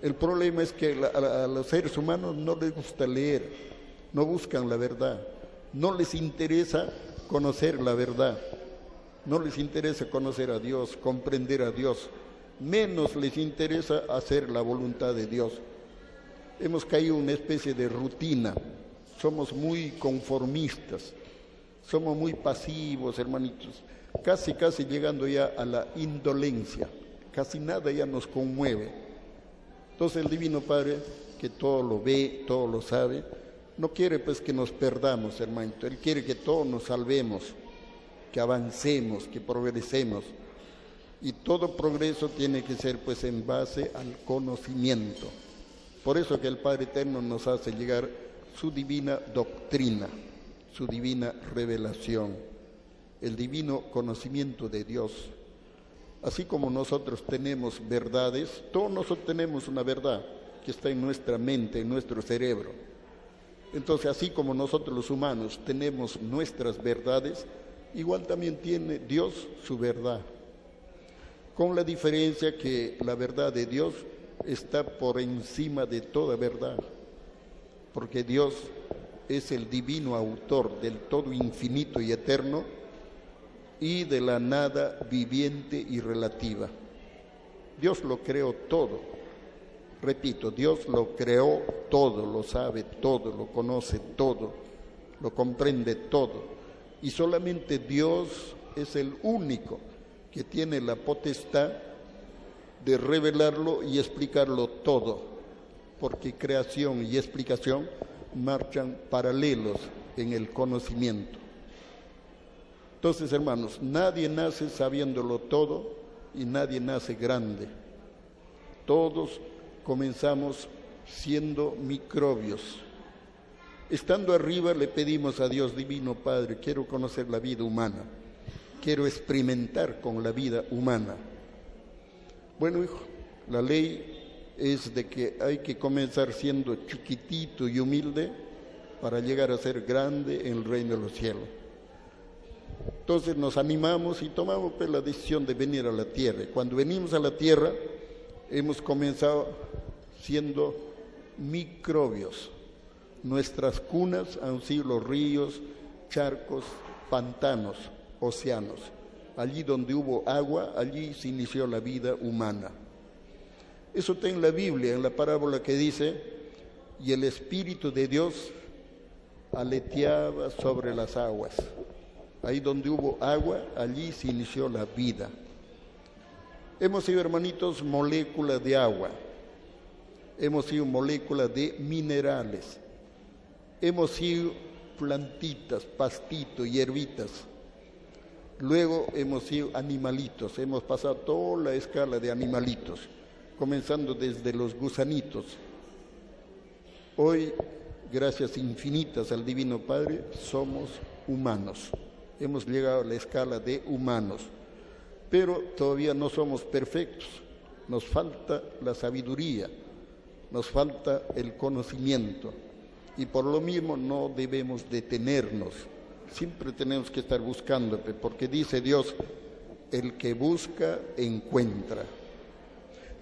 El problema es que a los seres humanos no les gusta leer, no buscan la verdad, no les interesa conocer la verdad, no les interesa conocer a Dios, comprender a Dios, menos les interesa hacer la voluntad de Dios. Hemos caído en una especie de rutina, somos muy conformistas, somos muy pasivos, hermanitos, casi llegando ya a la indolencia, casi nada ya nos conmueve. Entonces el Divino Padre, que todo lo ve, todo lo sabe, no quiere pues que nos perdamos, hermanito. Él quiere que todos nos salvemos, que avancemos, que progresemos. Y todo progreso tiene que ser pues en base al conocimiento. Por eso que el Padre Eterno nos hace llegar su divina doctrina, su divina revelación, el divino conocimiento de Dios. Así como nosotros tenemos verdades, todos nosotros tenemos una verdad que está en nuestra mente, en nuestro cerebro. Entonces, así como nosotros los humanos tenemos nuestras verdades, igual también tiene Dios su verdad. Con la diferencia que la verdad de Dios está por encima de toda verdad, porque Dios es el divino autor del todo infinito y eterno y de la nada viviente y relativa. Dios lo creó todo. Repito, Dios lo creó todo, lo sabe todo, lo conoce todo, lo comprende todo. Y solamente Dios es el único que tiene la potestad de revelarlo y explicarlo todo, porque creación y explicación marchan paralelos en el conocimiento. Entonces, hermanos, nadie nace sabiéndolo todo y nadie nace grande. Todos comenzamos siendo microbios. Estando arriba le pedimos a Dios Divino Padre, quiero conocer la vida humana, quiero experimentar con la vida humana. Bueno, hijo, la ley es de que hay que comenzar siendo chiquitito y humilde para llegar a ser grande en el reino de los cielos. Entonces nos animamos y tomamos pues la decisión de venir a la tierra. Y cuando venimos a la tierra, hemos comenzado siendo microbios. Nuestras cunas han sido los ríos, charcos, pantanos, océanos. Allí donde hubo agua, allí se inició la vida humana. Eso está en la Biblia, en la parábola que dice, y el Espíritu de Dios aleteaba sobre las aguas. Ahí donde hubo agua, allí se inició la vida. Hemos sido, hermanitos, moléculas de agua. Hemos sido moléculas de minerales. Hemos sido plantitas, pastitos, hierbitas. Luego hemos sido animalitos. Hemos pasado toda la escala de animalitos, comenzando desde los gusanitos. Hoy, gracias infinitas al Divino Padre, somos humanos. Hemos llegado a la escala de humanos, pero todavía no somos perfectos. Nos falta la sabiduría, nos falta el conocimiento, y por lo mismo no debemos detenernos. Siempre tenemos que estar buscando, porque dice Dios, el que busca, encuentra.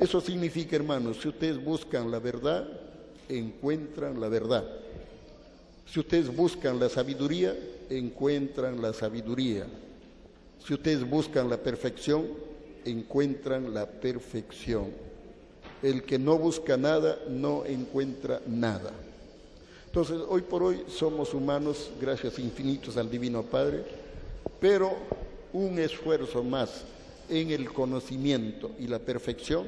Eso significa, hermanos, si ustedes buscan la verdad, encuentran la verdad. Si ustedes buscan la sabiduría, encuentran la sabiduría. Si ustedes buscan la perfección, encuentran la perfección. El que no busca nada, no encuentra nada. Entonces, hoy por hoy somos humanos, gracias infinitas al Divino Padre, pero un esfuerzo más en el conocimiento y la perfección,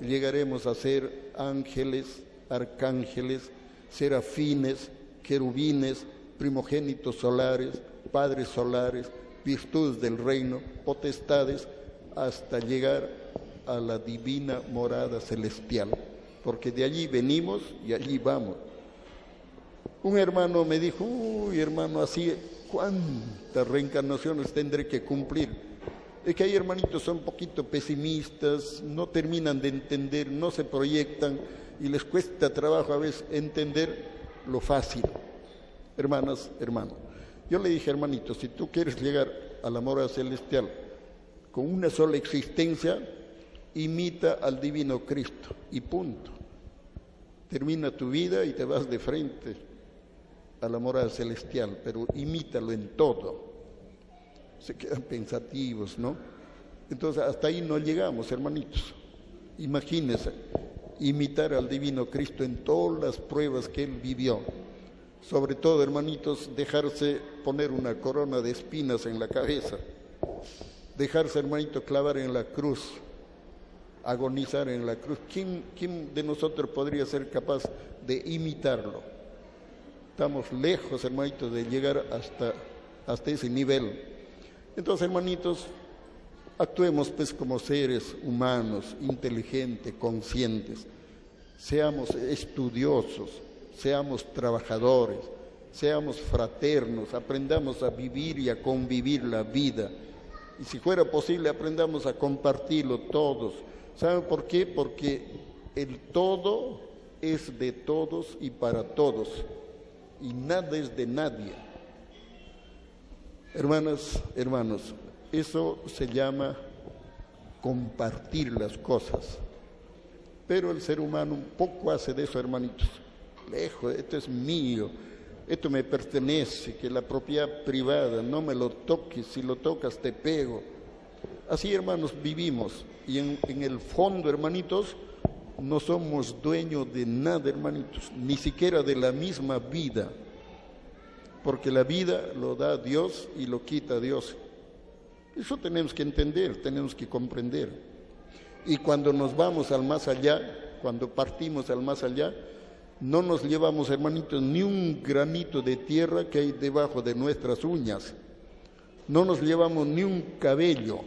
llegaremos a ser ángeles, arcángeles, serafines, querubines, primogénitos solares, padres solares, virtudes del reino, potestades, hasta llegar a la divina morada celestial, porque de allí venimos y allí vamos. Un hermano me dijo, uy, hermano, así, ¿cuántas reencarnaciones tendré que cumplir? Es que hay hermanitos son un poquito pesimistas, no terminan de entender, no se proyectan y les cuesta trabajo a veces entender lo fácil. Hermanas, hermanos, yo le dije, hermanito, si tú quieres llegar a la morada celestial con una sola existencia, imita al divino Cristo y punto. Termina tu vida y te vas de frente a la morada celestial, pero imítalo en todo. Se quedan pensativos, ¿no? Entonces hasta ahí no llegamos, hermanitos. Imagínense, imitar al divino Cristo en todas las pruebas que Él vivió. Sobre todo, hermanitos, dejarse poner una corona de espinas en la cabeza. Dejarse, hermanito, clavar en la cruz. agonizar en la cruz. ¿Quién de nosotros podría ser capaz de imitarlo? Estamos lejos, hermanitos, de llegar hasta ese nivel. Entonces, hermanitos, actuemos pues como seres humanos, inteligentes, conscientes. Seamos estudiosos, seamos trabajadores, seamos fraternos, aprendamos a vivir y a convivir la vida. Y si fuera posible, aprendamos a compartirlo todos. ¿Saben por qué? Porque el todo es de todos y para todos, y nada es de nadie. Hermanas, hermanos, eso se llama compartir las cosas. Pero el ser humano un poco hace de eso, hermanitos. Lejos, esto es mío, esto me pertenece, que la propiedad privada, no me lo toques, si lo tocas te pego. Así, hermanos, vivimos. Y en el fondo, hermanitos, no somos dueños de nada, hermanitos, ni siquiera de la misma vida. Porque la vida lo da Dios y lo quita Dios. Eso tenemos que entender, tenemos que comprender. Y cuando nos vamos al más allá, cuando partimos al más allá, no nos llevamos, hermanitos, ni un granito de tierra que hay debajo de nuestras uñas. No nos llevamos ni un cabello.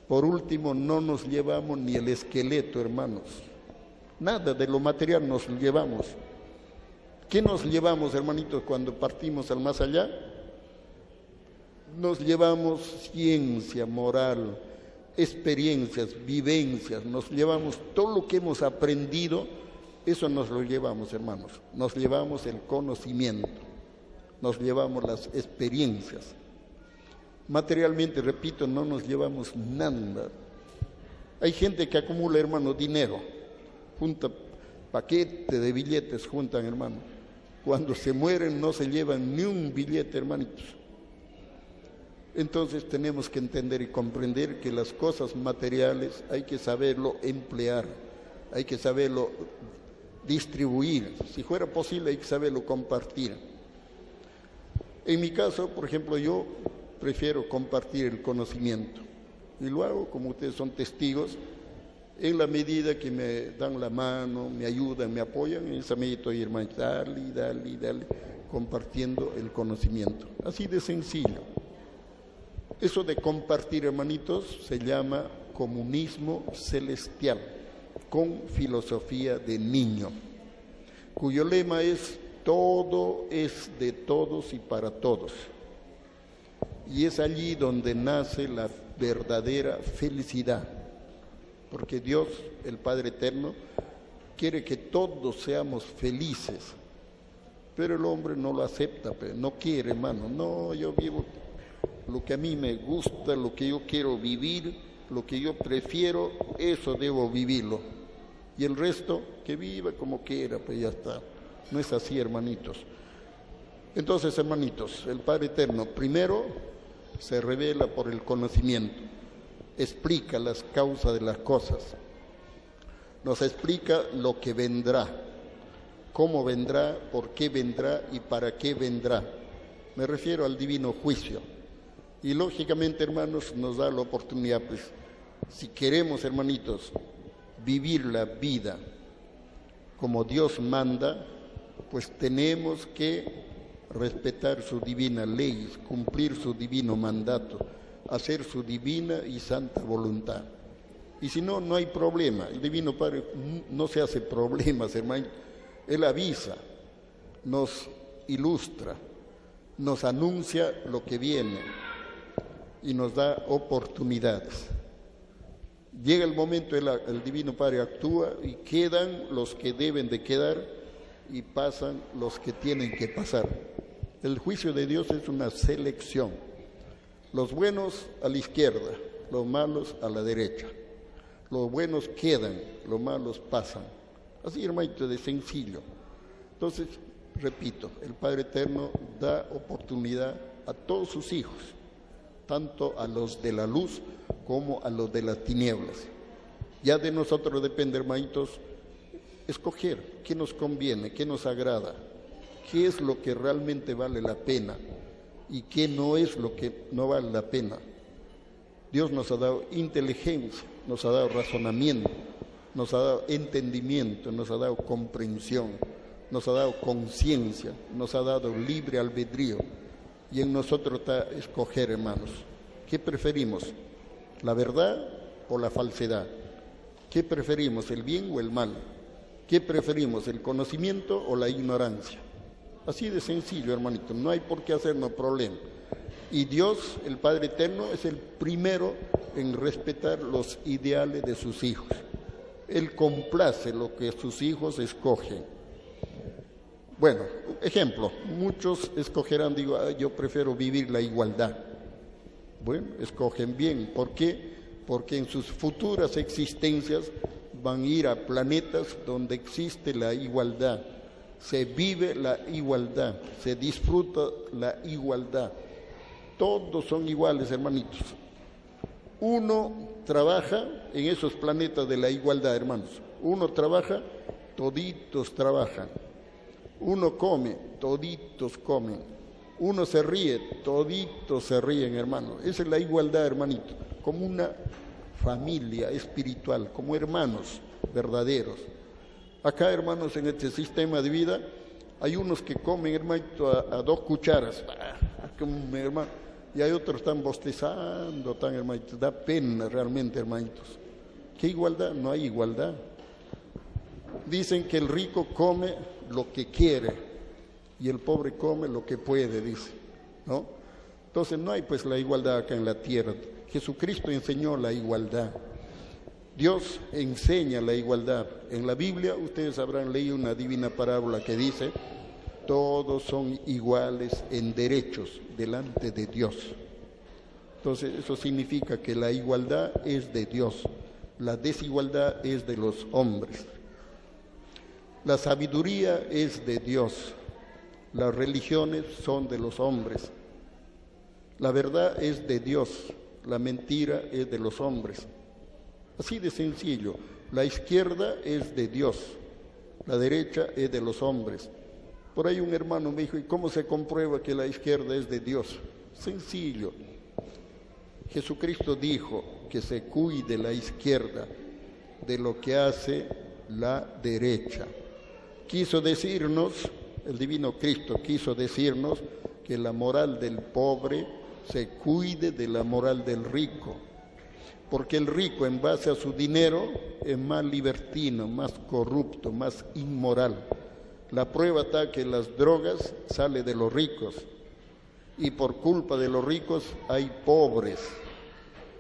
Por último, no nos llevamos ni el esqueleto, hermanos. Nada de lo material nos llevamos. ¿Qué nos llevamos, hermanitos, cuando partimos al más allá? Nos llevamos ciencia, moral, experiencias, vivencias, nos llevamos todo lo que hemos aprendido, eso nos lo llevamos, hermanos. Nos llevamos el conocimiento, nos llevamos las experiencias. Materialmente, repito, no nos llevamos nada. Hay gente que acumula, hermano, dinero, junta paquete de billetes, juntan, hermano. Cuando se mueren no se llevan ni un billete, hermanitos. Entonces tenemos que entender y comprender que las cosas materiales hay que saberlo emplear, hay que saberlo distribuir. Si fuera posible hay que saberlo compartir. En mi caso, por ejemplo, yo prefiero compartir el conocimiento. Y lo hago, como ustedes son testigos, en la medida que me dan la mano, me ayudan, me apoyan, en esa medida estoy, hermano, dale, compartiendo el conocimiento. Así de sencillo. Eso de compartir, hermanitos, se llama comunismo celestial, con filosofía de niño, cuyo lema es: todo es de todos y para todos. Y es allí donde nace la verdadera felicidad, porque Dios, el Padre Eterno, quiere que todos seamos felices, pero el hombre no lo acepta, no quiere, hermano. No, yo vivo lo que a mí me gusta, lo que yo quiero vivir, lo que yo prefiero, eso debo vivirlo. Y el resto, que viva como quiera, pues ya está. No es así, hermanitos. Entonces, hermanitos, el Padre Eterno primero se revela por el conocimiento, explica las causas de las cosas, nos explica lo que vendrá, cómo vendrá, por qué vendrá y para qué vendrá. Me refiero al divino juicio. Y lógicamente, hermanos, nos da la oportunidad, pues, si queremos, hermanitos, vivir la vida como Dios manda, pues tenemos que respetar su divina ley, cumplir su divino mandato, hacer su divina y santa voluntad. Y si no, no hay problema. El Divino Padre no se hace problemas, hermano. Él avisa, nos ilustra, nos anuncia lo que viene y nos da oportunidades. Llega el momento, el Divino Padre actúa y quedan los que deben de quedar y pasan los que tienen que pasar. El juicio de Dios es una selección. Los buenos a la izquierda, los malos a la derecha. Los buenos quedan, los malos pasan. Así, hermanito, de sencillo. Entonces, repito, el Padre Eterno da oportunidad a todos sus hijos, tanto a los de la luz como a los de las tinieblas. Ya de nosotros depende, hermanitos, escoger qué nos conviene, qué nos agrada, qué es lo que realmente vale la pena y qué no es lo que no vale la pena. Dios nos ha dado inteligencia, nos ha dado razonamiento, nos ha dado entendimiento, nos ha dado comprensión, nos ha dado conciencia, nos ha dado libre albedrío. Y en nosotros está escoger, hermanos. ¿Qué preferimos? ¿La verdad o la falsedad? ¿Qué preferimos, el bien o el mal? ¿Qué preferimos, el conocimiento o la ignorancia? Así de sencillo, hermanito, no hay por qué hacernos problema. Y Dios, el Padre Eterno, es el primero en respetar los ideales de sus hijos. Él complace lo que sus hijos escogen. Bueno, ejemplo, muchos escogerán, yo prefiero vivir la igualdad. Bueno, escogen bien. ¿Por qué? Porque en sus futuras existencias van a ir a planetas donde existe la igualdad. Se vive la igualdad, se disfruta la igualdad. Todos son iguales, hermanitos. Uno trabaja en esos planetas de la igualdad, hermanos. Uno trabaja, toditos trabajan. Uno come, toditos comen. Uno se ríe, toditos se ríen, hermano. Esa es la igualdad, hermanito. Como una familia espiritual, como hermanos verdaderos. Acá, hermanos, en este sistema de vida, hay unos que comen, hermanito, a 2 cucharas. Hermano. Y hay otros que están bostezando, hermanitos. Da pena realmente, hermanitos. ¿Qué igualdad? No hay igualdad. Dicen que el rico come lo que quiere y el pobre come lo que puede, dice, ¿no? Entonces no hay pues la igualdad acá en la tierra. Jesucristo enseñó la igualdad. Dios enseña la igualdad. En la Biblia ustedes habrán leído una divina parábola que dice: todos son iguales en derechos delante de Dios. Entonces eso significa que la igualdad es de Dios, la desigualdad es de los hombres. La sabiduría es de Dios, las religiones son de los hombres. La verdad es de Dios, la mentira es de los hombres. Así de sencillo, la izquierda es de Dios, la derecha es de los hombres. Por ahí un hermano me dijo: ¿y cómo se comprueba que la izquierda es de Dios? Sencillo. Jesucristo dijo que se cuide la izquierda de lo que hace la derecha. Quiso decirnos, el divino Cristo quiso decirnos que la moral del pobre se cuide de la moral del rico, porque el rico, en base a su dinero, es más libertino, más corrupto, más inmoral. La prueba está que las drogas salen de los ricos y por culpa de los ricos hay pobres.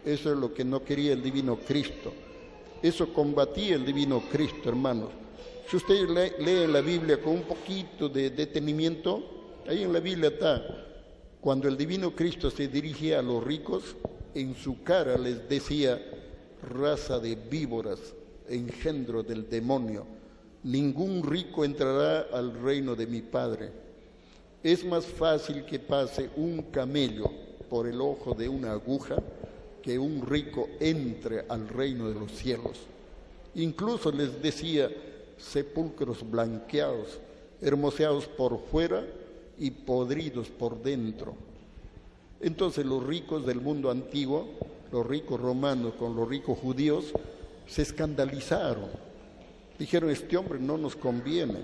Eso es lo que no quería el divino Cristo. Eso combatía el divino Cristo, hermanos. Si ustedes leen la Biblia con un poquito de detenimiento, ahí en la Biblia está, cuando el divino Cristo se dirigía a los ricos, en su cara les decía: raza de víboras, engendro del demonio, ningún rico entrará al reino de mi Padre. Es más fácil que pase un camello por el ojo de una aguja que un rico entre al reino de los cielos. Incluso les decía: sepulcros blanqueados, hermoseados por fuera y podridos por dentro. Entonces los ricos del mundo antiguo, los ricos romanos con los ricos judíos, se escandalizaron. Dijeron: este hombre no nos conviene,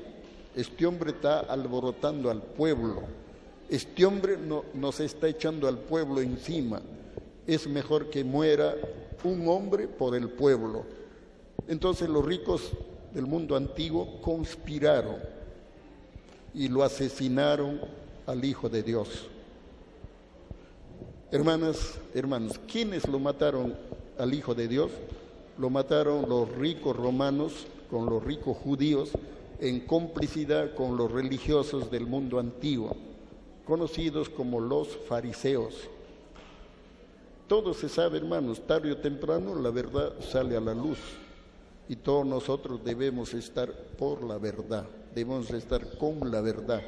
este hombre está alborotando al pueblo, este hombre nos está echando al pueblo encima, es mejor que muera un hombre por el pueblo. Entonces los ricos del mundo antiguo conspiraron y lo asesinaron al Hijo de Dios. Hermanas, hermanos, ¿quiénes lo mataron al Hijo de Dios? Lo mataron los ricos romanos con los ricos judíos en complicidad con los religiosos del mundo antiguo, conocidos como los fariseos. Todo se sabe, hermanos, tarde o temprano la verdad sale a la luz y todos nosotros debemos estar por la verdad, debemos estar con la verdad,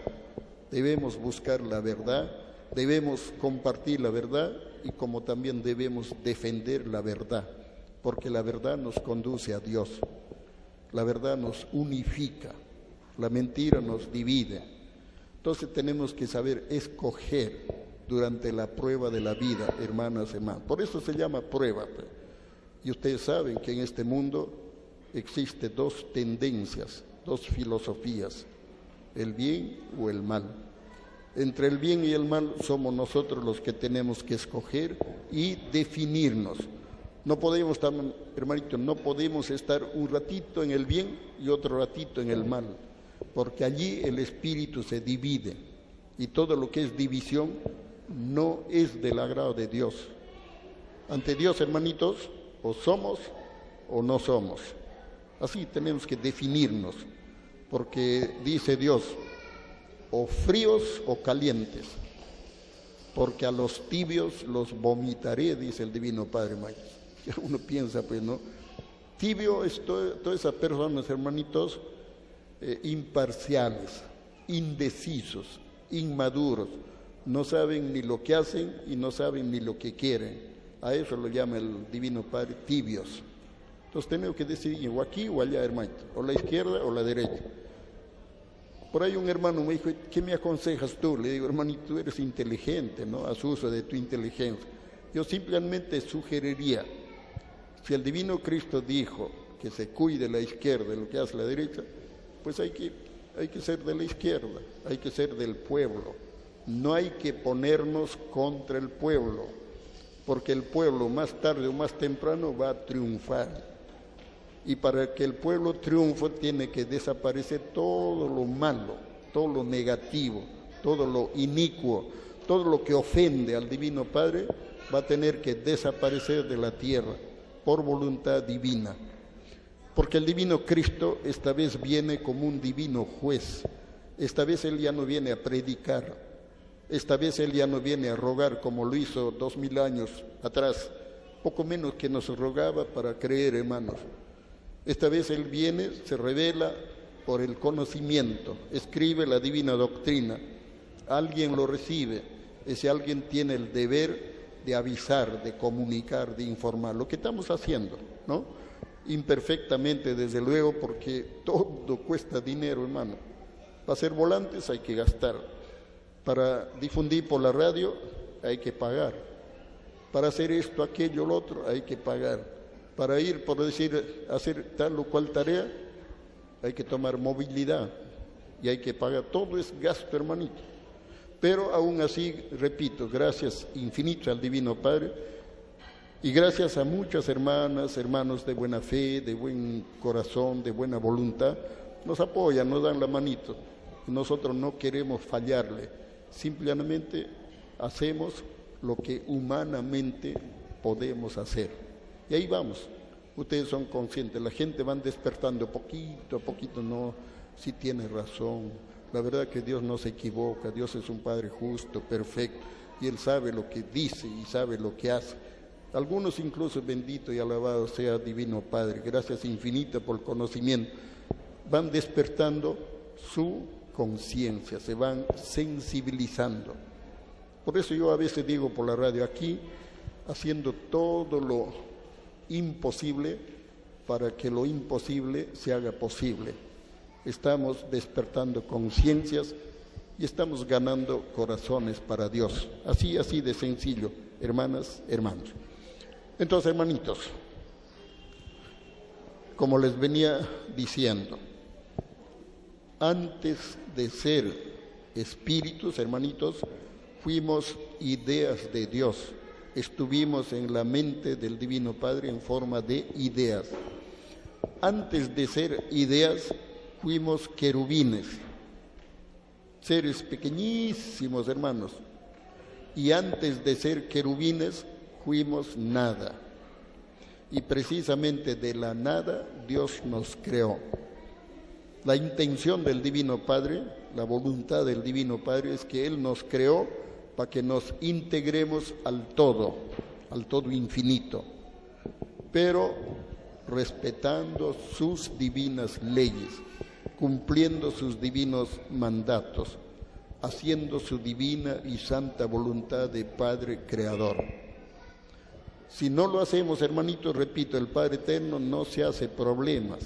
debemos buscar la verdad, debemos compartir la verdad y como también debemos defender la verdad, porque la verdad nos conduce a Dios, la verdad nos unifica, la mentira nos divide. Entonces tenemos que saber escoger durante la prueba de la vida, hermanas, hermanos. Por eso se llama prueba. Y ustedes saben que en este mundo existen dos tendencias, dos filosofías, el bien o el mal. Entre el bien y el mal somos nosotros los que tenemos que escoger y definirnos. No podemos, hermanito, no podemos estar un ratito en el bien y otro ratito en el mal, porque allí el espíritu se divide y todo lo que es división no es del agrado de Dios. Ante Dios, hermanitos, o somos o no somos. Así tenemos que definirnos, porque dice Dios, o fríos o calientes, porque a los tibios los vomitaré, dice el Divino Padre Mayor. Uno piensa, pues, ¿no? Tibio es todas esas personas, hermanitos, imparciales, indecisos, inmaduros, no saben ni lo que hacen y no saben ni lo que quieren. A eso lo llama el Divino Padre tibios. Entonces tenemos que decidir o aquí o allá, hermanito, o la izquierda o la derecha. Por ahí un hermano me dijo, ¿qué me aconsejas tú? Le digo, hermanito, tú eres inteligente, ¿no? Haz uso de tu inteligencia. Yo simplemente sugeriría, si el Divino Cristo dijo que se cuide la izquierda de lo que hace la derecha, pues hay que ser de la izquierda, hay que ser del pueblo. No hay que ponernos contra el pueblo, porque el pueblo más tarde o más temprano va a triunfar. Y para que el pueblo triunfe tiene que desaparecer todo lo malo, todo lo negativo, todo lo inicuo, todo lo que ofende al Divino Padre va a tener que desaparecer de la tierra por voluntad divina. Porque el Divino Cristo esta vez viene como un divino juez. Esta vez Él ya no viene a predicar. Esta vez Él ya no viene a rogar como lo hizo 2000 años atrás. Poco menos que nos rogaba para creer, hermanos. Esta vez Él viene, se revela por el conocimiento, escribe la divina doctrina. Alguien lo recibe. Ese alguien tiene el deber de avisar, de comunicar, de informar. Lo que estamos haciendo, ¿no? Imperfectamente, desde luego, porque todo cuesta dinero, hermano. Para hacer volantes hay que gastar. Para difundir por la radio hay que pagar. Para hacer esto, aquello, lo otro, hay que pagar. Para ir, por decir, hacer tal o cual tarea, hay que tomar movilidad y hay que pagar. Todo es gasto, hermanito. Pero aún así, repito, gracias infinitas al Divino Padre y gracias a muchas hermanas, hermanos de buena fe, de buen corazón, de buena voluntad, nos apoyan, nos dan la manito. Nosotros no queremos fallarle, simplemente hacemos lo que humanamente podemos hacer. Y ahí vamos, ustedes son conscientes, la gente van despertando poquito a poquito, no, sí tiene razón, la verdad que Dios no se equivoca, Dios es un Padre justo, perfecto, y Él sabe lo que dice y sabe lo que hace. Algunos incluso, bendito y alabado sea Divino Padre, gracias infinitas por el conocimiento, van despertando su conciencia, se van sensibilizando. Por eso yo a veces digo por la radio aquí, haciendo todo lo imposible para que lo imposible se haga posible. Estamos despertando conciencias y estamos ganando corazones para Dios. Así de sencillo, hermanas, hermanos. Entonces, hermanitos, como les venía diciendo, antes de ser espíritus, hermanitos, fuimos ideas de Dios. Estuvimos en la mente del Divino Padre en forma de ideas. Antes de ser ideas, fuimos querubines, seres pequeñísimos, hermanos. Y antes de ser querubines, fuimos nada. Y precisamente de la nada, Dios nos creó. La intención del Divino Padre, la voluntad del Divino Padre es que Él nos creó para que nos integremos al todo infinito, pero respetando sus divinas leyes, cumpliendo sus divinos mandatos, haciendo su divina y santa voluntad de Padre Creador. Si no lo hacemos, hermanitos, repito, el Padre Eterno no se hace problemas.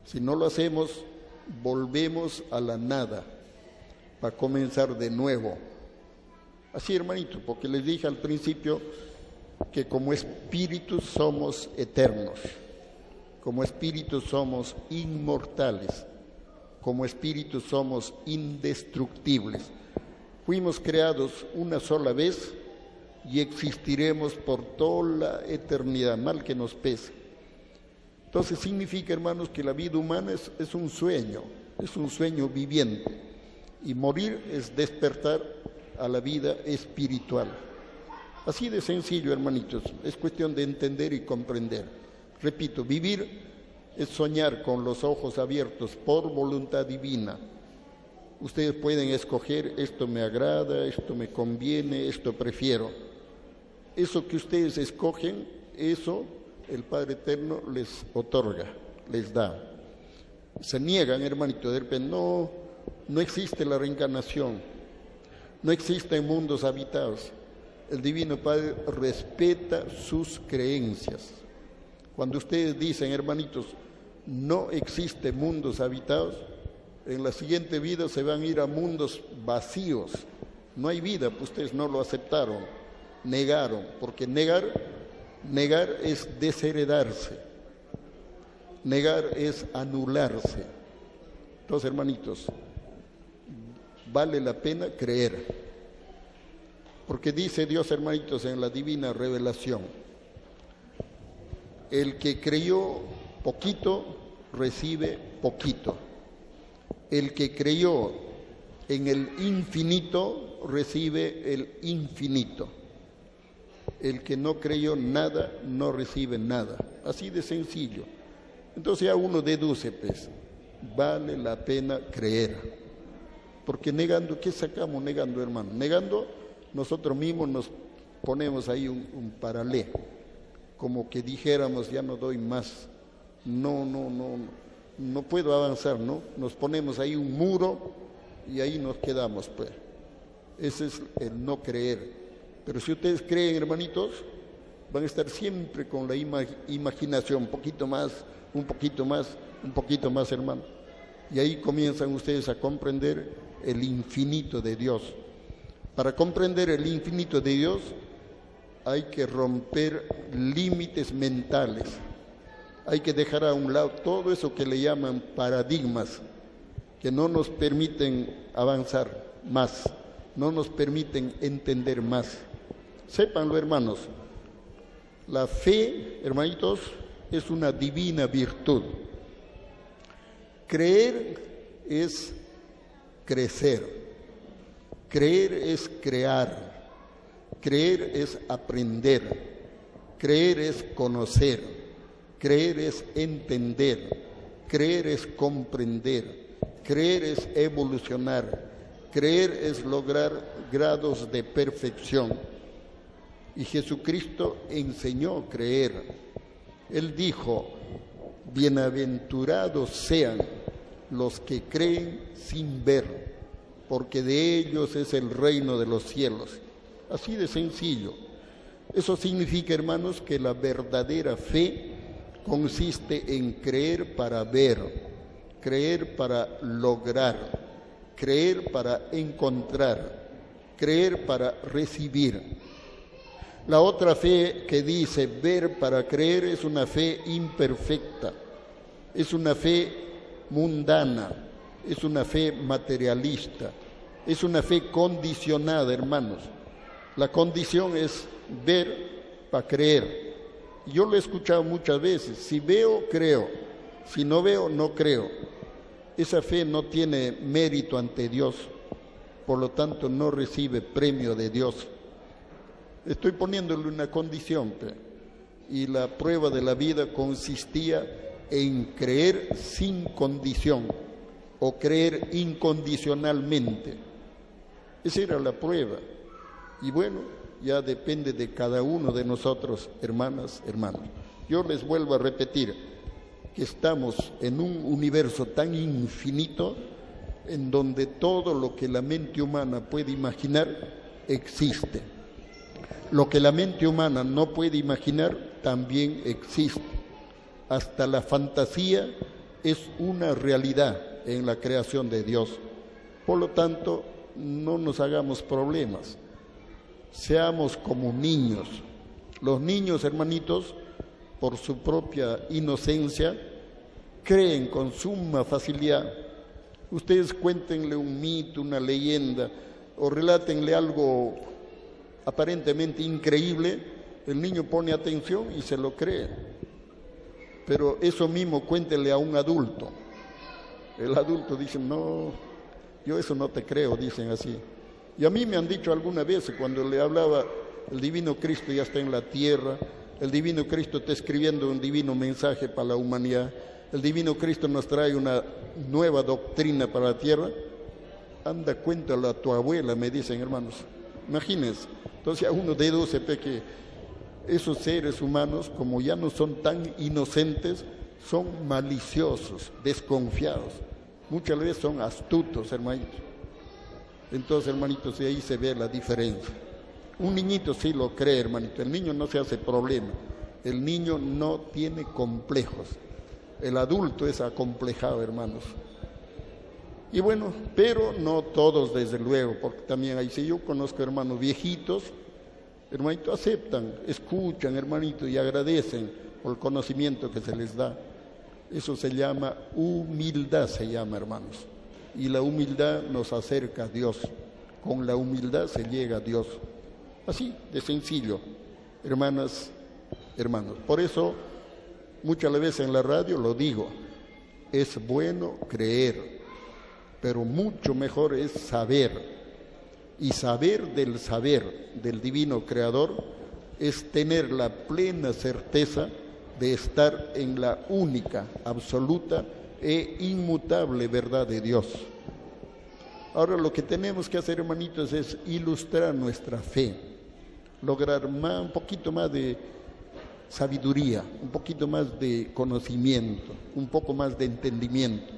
Si no lo hacemos, volvemos a la nada, para comenzar de nuevo. Así, hermanito, porque les dije al principio que como espíritus somos eternos, como espíritus somos inmortales, como espíritus somos indestructibles. Fuimos creados una sola vez y existiremos por toda la eternidad, mal que nos pese. Entonces significa, hermanos, que la vida humana es un sueño viviente, y morir es despertar a la vida espiritual. Así de sencillo, hermanitos, es cuestión de entender y comprender. Repito, vivir es soñar con los ojos abiertos por voluntad divina. Ustedes pueden escoger: esto me agrada, esto me conviene, esto prefiero. Eso que ustedes escogen, eso el Padre Eterno les otorga, les da. Se niegan, hermanito, de repente, no existe la reencarnación, no existen mundos habitados. El Divino Padre respeta sus creencias. Cuando ustedes dicen, hermanitos, no existen mundos habitados, en la siguiente vida se van a ir a mundos vacíos. No hay vida, pues ustedes no lo aceptaron, negaron, porque negar es desheredarse, negar es anularse. Entonces, hermanitos, vale la pena creer, porque dice Dios, hermanitos, en la divina revelación: el que creyó poquito, recibe poquito. El que creyó en el infinito, recibe el infinito. El que no creyó nada, no recibe nada. Así de sencillo. Entonces ya uno deduce, pues, vale la pena creer. Porque negando, ¿qué sacamos negando, hermano? Negando, nosotros mismos nos ponemos ahí un paralé, como que dijéramos: ya no doy más, no puedo avanzar, ¿no? Nos ponemos ahí un muro y ahí nos quedamos, pues. Ese es el no creer. Pero si ustedes creen, hermanitos, van a estar siempre con la imaginación, un poquito más, un poquito más, un poquito más, hermano. Y ahí comienzan ustedes a comprender el infinito de Dios. Para comprender el infinito de Dios hay que romper límites mentales. Hay que dejar a un lado todo eso que le llaman paradigmas, que no nos permiten avanzar más, no nos permiten entender más. Sépanlo, hermanos, la fe, hermanitos, es una divina virtud. Creer es crecer, creer es crear, creer es aprender, creer es conocer, creer es entender, creer es comprender, creer es evolucionar, creer es lograr grados de perfección. Y Jesucristo enseñó a creer. Él dijo: bienaventurados sean los que creen sin ver, porque de ellos es el reino de los cielos. Así de sencillo. Eso significa, hermanos, que la verdadera fe consiste en creer para ver, creer para lograr, creer para encontrar, creer para recibir. La otra fe que dice ver para creer es una fe imperfecta, es una fe mundana, es una fe materialista, es una fe condicionada, hermanos. La condición es ver para creer. Yo lo he escuchado muchas veces: si veo, creo; si no veo, no creo. Esa fe no tiene mérito ante Dios, por lo tanto no recibe premio de Dios. Estoy poniéndole una condición, y la prueba de la vida consistía en creer sin condición o creer incondicionalmente. Esa era la prueba. Y bueno, ya depende de cada uno de nosotros, hermanas, hermanos. Yo les vuelvo a repetir que estamos en un universo tan infinito en donde todo lo que la mente humana puede imaginar existe. Lo que la mente humana no puede imaginar también existe. Hasta la fantasía es una realidad en la creación de Dios. Por lo tanto, no nos hagamos problemas. seamos como niños. Los niños, hermanitos, por su propia inocencia, creen con suma facilidad. Ustedes cuéntenle un mito, una leyenda, o relátenle algo aparentemente increíble, el niño pone atención y se lo cree. Pero eso mismo cuéntenle a un adulto. El adulto dice, no, yo eso no te creo, dicen así. Y a mí me han dicho alguna vez, cuando le hablaba, el divino Cristo ya está en la tierra, el divino Cristo está escribiendo un divino mensaje para la humanidad, el divino Cristo nos trae una nueva doctrina para la tierra. Anda, cuéntalo a tu abuela, me dicen, hermanos. Imagínense. Entonces a uno deduce que esos seres humanos, como ya no son tan inocentes, son maliciosos, desconfiados. Muchas veces son astutos, hermanitos. Entonces, hermanitos, de ahí se ve la diferencia. Un niñito sí lo cree, hermanito. El niño no se hace problema. El niño no tiene complejos. El adulto es acomplejado, hermanos. Y bueno, pero no todos, desde luego, porque también ahí sí yo conozco hermanos viejitos, hermanito, aceptan, escuchan, hermanito, y agradecen por el conocimiento que se les da. Eso se llama humildad, se llama, hermanos. Y la humildad nos acerca a Dios. Con la humildad se llega a Dios. Así de sencillo, hermanas, hermanos. Por eso, muchas veces en la radio lo digo, es bueno creer, pero mucho mejor es saber. Y saber del divino Creador, es tener la plena certeza de estar en la única, absoluta e inmutable verdad de Dios. Ahora lo que tenemos que hacer, hermanitos, es ilustrar nuestra fe, lograr un poquito más de sabiduría, un poquito más de conocimiento, un poco más de entendimiento.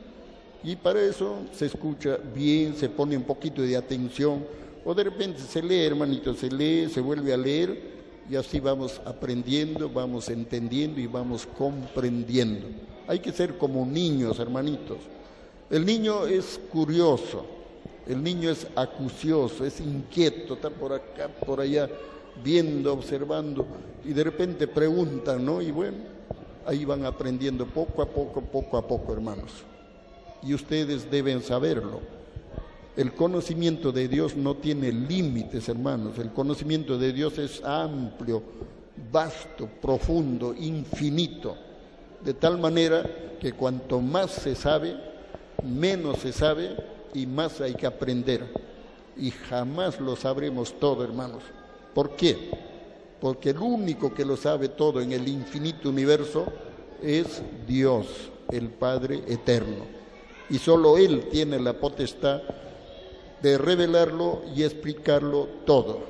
Y para eso se escucha bien, se pone un poquito de atención, o de repente se lee, hermanito, se lee, se vuelve a leer, y así vamos aprendiendo, vamos entendiendo y vamos comprendiendo. Hay que ser como niños, hermanitos. El niño es curioso, el niño es acucioso, es inquieto, está por acá, por allá, viendo, observando, y de repente preguntan, ¿no? Y bueno, ahí van aprendiendo poco a poco, hermanos. Y ustedes deben saberlo. El conocimiento de Dios no tiene límites, hermanos. El conocimiento de Dios es amplio, vasto, profundo, infinito. De tal manera que cuanto más se sabe, menos se sabe y más hay que aprender. Y jamás lo sabremos todo, hermanos. ¿Por qué? Porque el único que lo sabe todo en el infinito universo es Dios, el Padre eterno. Y solo Él tiene la potestad de revelarlo y explicarlo todo,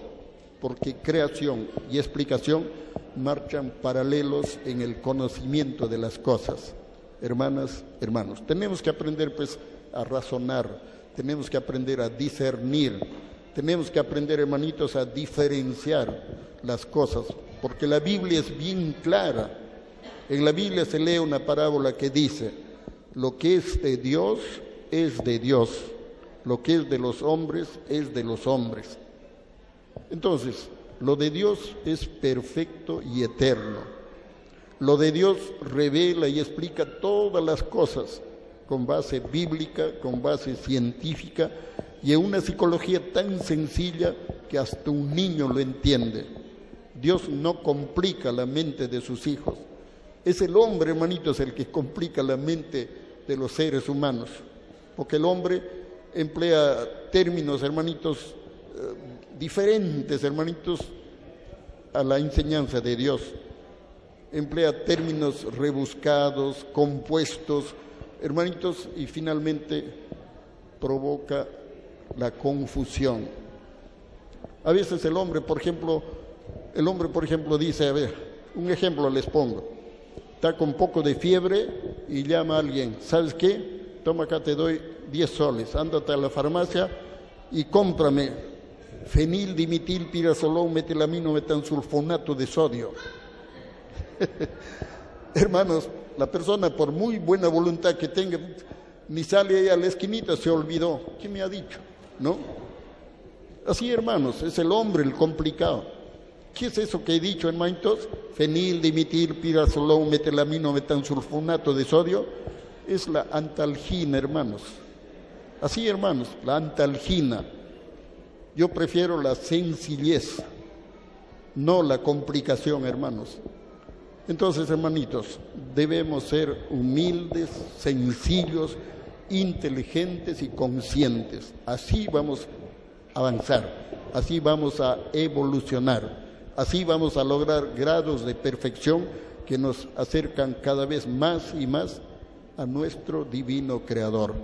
porque creación y explicación marchan paralelos en el conocimiento de las cosas. Hermanas, hermanos, tenemos que aprender pues a razonar, tenemos que aprender a discernir, tenemos que aprender, hermanitos, a diferenciar las cosas, porque la Biblia es bien clara. En la Biblia se lee una parábola que dice: lo que es de Dios es de Dios, lo que es de los hombres es de los hombres. Entonces, lo de Dios es perfecto y eterno. Lo de Dios revela y explica todas las cosas con base bíblica, con base científica y en una psicología tan sencilla que hasta un niño lo entiende. Dios no complica la mente de sus hijos. Es el hombre, hermanitos, el que complica la mente de los seres humanos, porque el hombre emplea términos, hermanitos, diferentes, hermanitos, a la enseñanza de Dios. Emplea términos rebuscados, compuestos, hermanitos, y finalmente provoca la confusión. A veces el hombre, por ejemplo, dice, a ver, un ejemplo les pongo. Está con poco de fiebre y llama a alguien, ¿sabes qué? Toma acá, te doy 10 soles, ándate a la farmacia y cómprame fenildimetilpirazolón, metilamino, metansulfonato de sodio. Hermanos, la persona, por muy buena voluntad que tenga, ni sale ahí a la esquinita, se olvidó. ¿Qué me ha dicho? ¿No? Así, hermanos, es el hombre el complicado. ¿Qué es eso que he dicho, hermanitos? Fenil, dimitil, pirazolón, metelamino, metansulfonato de sodio. Es la antalgina, hermanos. Así, hermanos, la antalgina. Yo prefiero la sencillez, no la complicación, hermanos. Entonces, hermanitos, debemos ser humildes, sencillos, inteligentes y conscientes. Así vamos a avanzar, así vamos a evolucionar, así vamos a lograr grados de perfección que nos acercan cada vez más y más a nuestro divino Creador.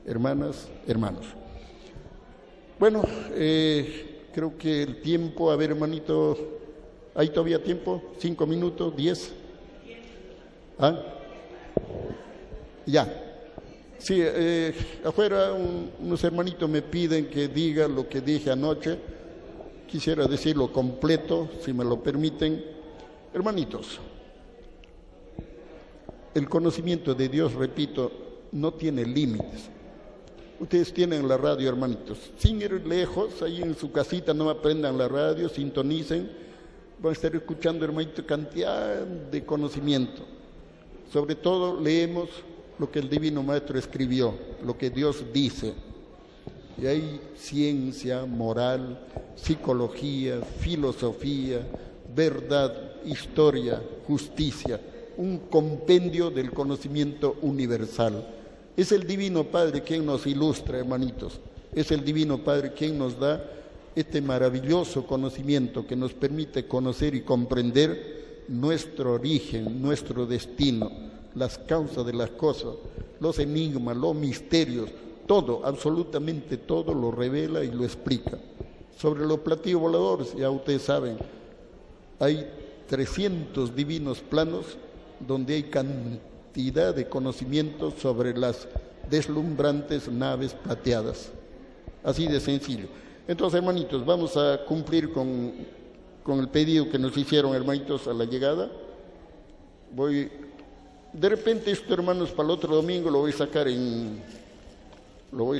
Hermanas, hermanos. Bueno, creo que el tiempo, a ver, hermanito, ¿hay todavía tiempo? ¿5 minutos? ¿10? ¿Ah? Ya. Sí, afuera unos hermanitos me piden que diga lo que dije anoche. Quisiera decirlo completo, si me lo permiten. Hermanitos, el conocimiento de Dios, repito, no tiene límites. Ustedes tienen la radio, hermanitos. Sin ir lejos, ahí en su casita no aprendan la radio, sintonicen. Van a estar escuchando, hermanito, cantidad de conocimiento. Sobre todo leemos lo que el Divino Maestro escribió, lo que Dios dice. Y hay ciencia, moral, psicología, filosofía, verdad, historia, justicia, un compendio del conocimiento universal. Es el Divino Padre quien nos ilustra, hermanitos. Es el Divino Padre quien nos da este maravilloso conocimiento que nos permite conocer y comprender nuestro origen, nuestro destino, las causas de las cosas, los enigmas, los misterios, todo, absolutamente todo lo revela y lo explica. Sobre los platillos voladores, ya ustedes saben, hay 300 divinos planos donde hay cantidad de conocimientos sobre las deslumbrantes naves plateadas. Así de sencillo. Entonces, hermanitos, vamos a cumplir con el pedido que nos hicieron, hermanitos, a la llegada. De repente esto, hermanos, para el otro domingo lo voy a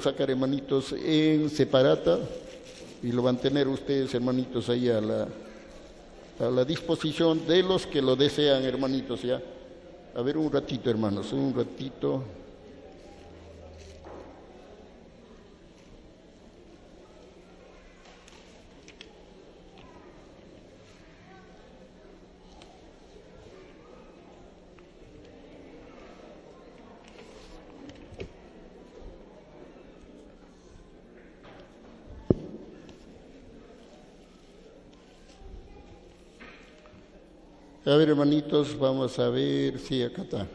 sacar, hermanitos, en separata, y lo van a tener ustedes, hermanitos, ahí a la disposición de los que lo desean, hermanitos, ya. A ver, un ratito, hermanos, un ratito. A ver, hermanitos, vamos a ver, sí, acá está.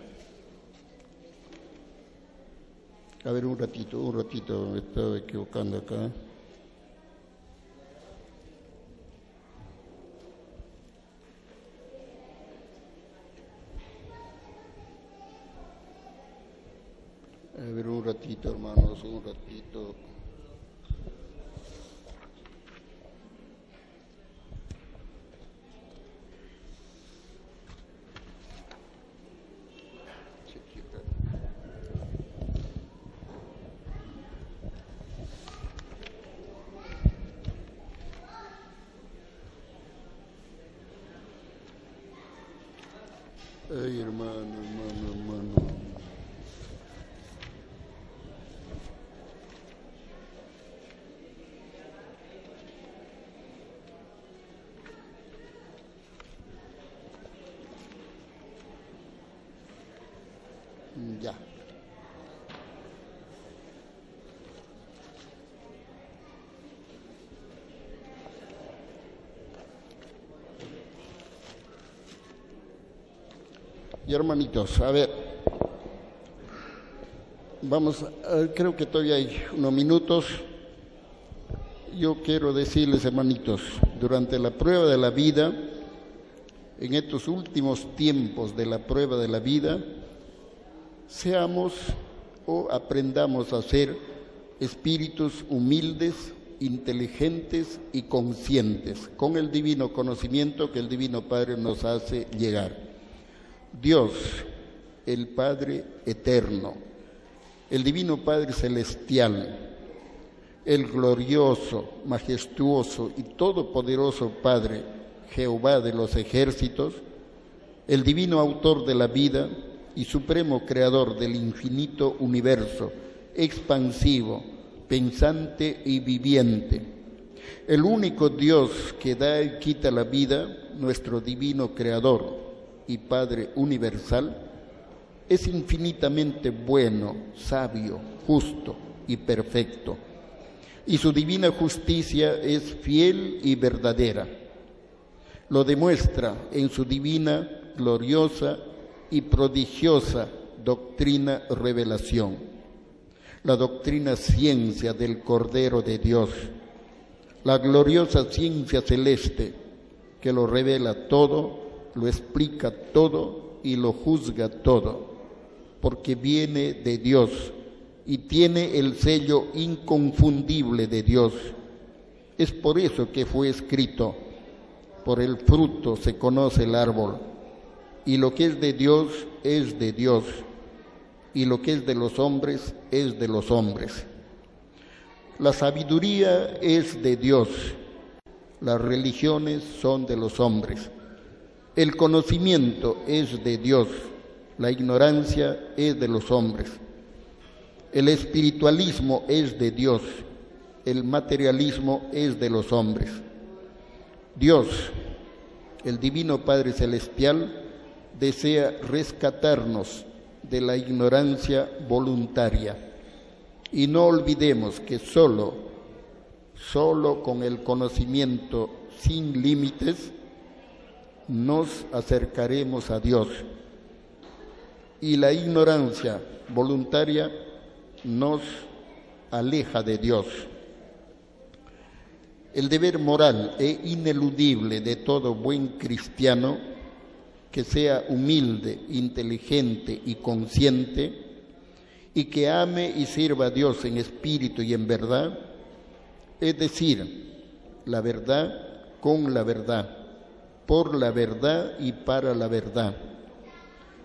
A ver, un ratito, me estaba equivocando acá. A ver, un ratito, hermanos, un ratito. Ay, hermano. Ya. Y hermanitos, a ver, creo que todavía hay unos minutos. Yo quiero decirles, hermanitos, durante la prueba de la vida, en estos últimos tiempos de la prueba de la vida, seamos o aprendamos a ser espíritus humildes, inteligentes y conscientes, con el divino conocimiento que el Divino Padre nos hace llegar. Dios, el Padre eterno, el Divino Padre celestial, el glorioso, majestuoso y todopoderoso Padre, Jehová de los ejércitos, el divino autor de la vida y supremo creador del infinito universo, expansivo, pensante y viviente, el único Dios que da y quita la vida, nuestro divino creador y Padre universal, es infinitamente bueno, sabio, justo y perfecto, y su divina justicia es fiel y verdadera. Lo demuestra en su divina, gloriosa y prodigiosa doctrina revelación, la doctrina ciencia del Cordero de Dios, la gloriosa ciencia celeste que lo revela todo, lo explica todo y lo juzga todo, porque viene de Dios y tiene el sello inconfundible de Dios. Es por eso que fue escrito: por el fruto se conoce el árbol, y lo que es de Dios es de Dios, y lo que es de los hombres es de los hombres. La sabiduría es de Dios, las religiones son de los hombres. El conocimiento es de Dios, la ignorancia es de los hombres. El espiritualismo es de Dios, el materialismo es de los hombres. Dios, el Divino Padre Celestial, desea rescatarnos de la ignorancia voluntaria. Y no olvidemos que solo con el conocimiento sin límites nos acercaremos a Dios. Y la ignorancia voluntaria nos aleja de Dios. El deber moral e ineludible de todo buen cristiano, que sea humilde, inteligente y consciente, y que ame y sirva a Dios en espíritu y en verdad, es decir, la verdad con la verdad, por la verdad y para la verdad,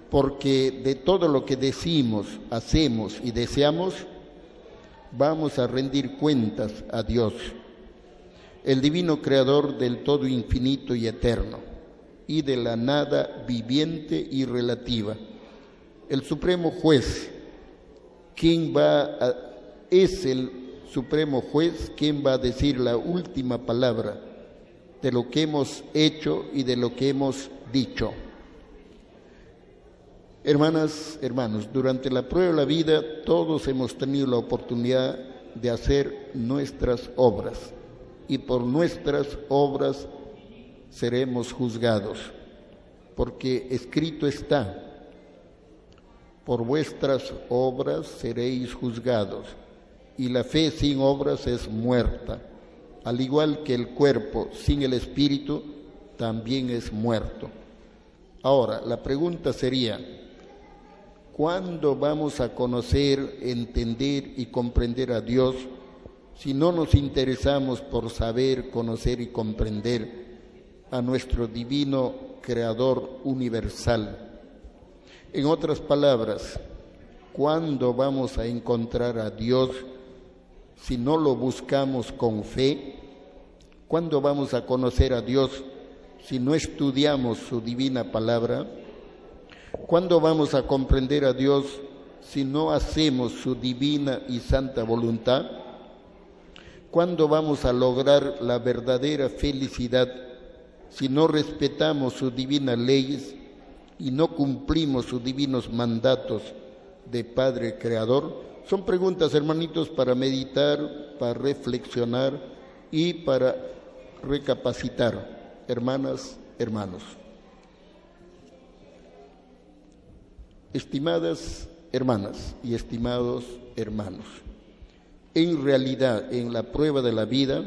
porque de todo lo que decimos, hacemos y deseamos, vamos a rendir cuentas a Dios, el divino creador del todo infinito y eterno, y de la nada viviente y relativa, el supremo juez, es el supremo juez quien va a decir la última palabra de lo que hemos hecho y de lo que hemos dicho. Hermanas, hermanos, durante la prueba de la vida todos hemos tenido la oportunidad de hacer nuestras obras, y por nuestras obras seremos juzgados, porque escrito está: por vuestras obras seréis juzgados, y la fe sin obras es muerta, al igual que el cuerpo sin el espíritu también es muerto. Ahora, la pregunta sería: ¿cuándo vamos a conocer, entender y comprender a Dios si no nos interesamos por saber, conocer y comprender a nuestro divino Creador universal? En otras palabras, ¿cuándo vamos a encontrar a Dios si no lo buscamos con fe? ¿Cuándo vamos a conocer a Dios si no estudiamos su divina palabra? ¿Cuándo vamos a comprender a Dios si no hacemos su divina y santa voluntad? ¿Cuándo vamos a lograr la verdadera felicidad si no respetamos sus divinas leyes y no cumplimos sus divinos mandatos de Padre Creador? Son preguntas, hermanitos, para meditar, para reflexionar y para recapacitar, hermanas, hermanos. Estimadas hermanas y estimados hermanos, en realidad, en la prueba de la vida,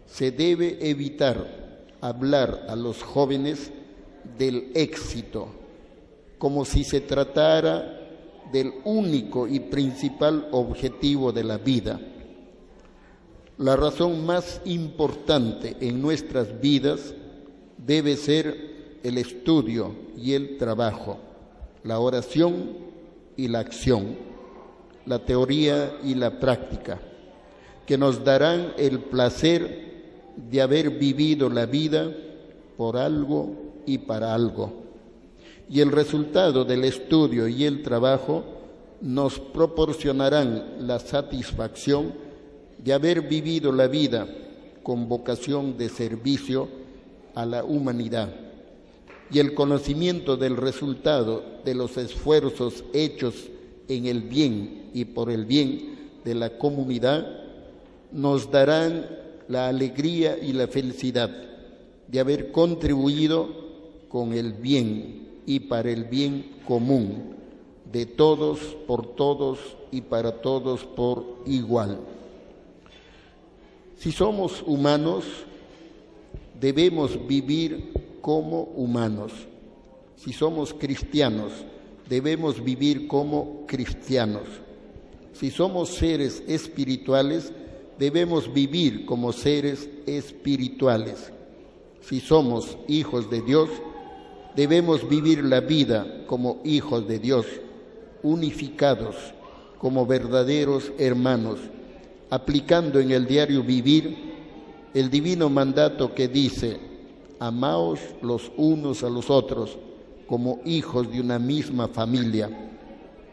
se debe evitar hablar a los jóvenes del éxito, como si se tratara del único y principal objetivo de la vida. La razón más importante en nuestras vidas debe ser el estudio y el trabajo, la oración y la acción, la teoría y la práctica. que nos darán el placer de haber vivido la vida por algo y para algo. Y el resultado del estudio y el trabajo nos proporcionarán la satisfacción de haber vivido la vida con vocación de servicio a la humanidad. Y el conocimiento del resultado de los esfuerzos hechos en el bien y por el bien de la comunidad nos darán la alegría y la felicidad de haber contribuido con el bien y para el bien común de todos, por todos y para todos por igual. Si somos humanos, debemos vivir como humanos. Si somos cristianos, debemos vivir como cristianos. Si somos seres espirituales, debemos vivir como seres espirituales. Si somos hijos de Dios, debemos vivir la vida como hijos de Dios, unificados como verdaderos hermanos, aplicando en el diario vivir el divino mandato que dice: amaos los unos a los otros como hijos de una misma familia,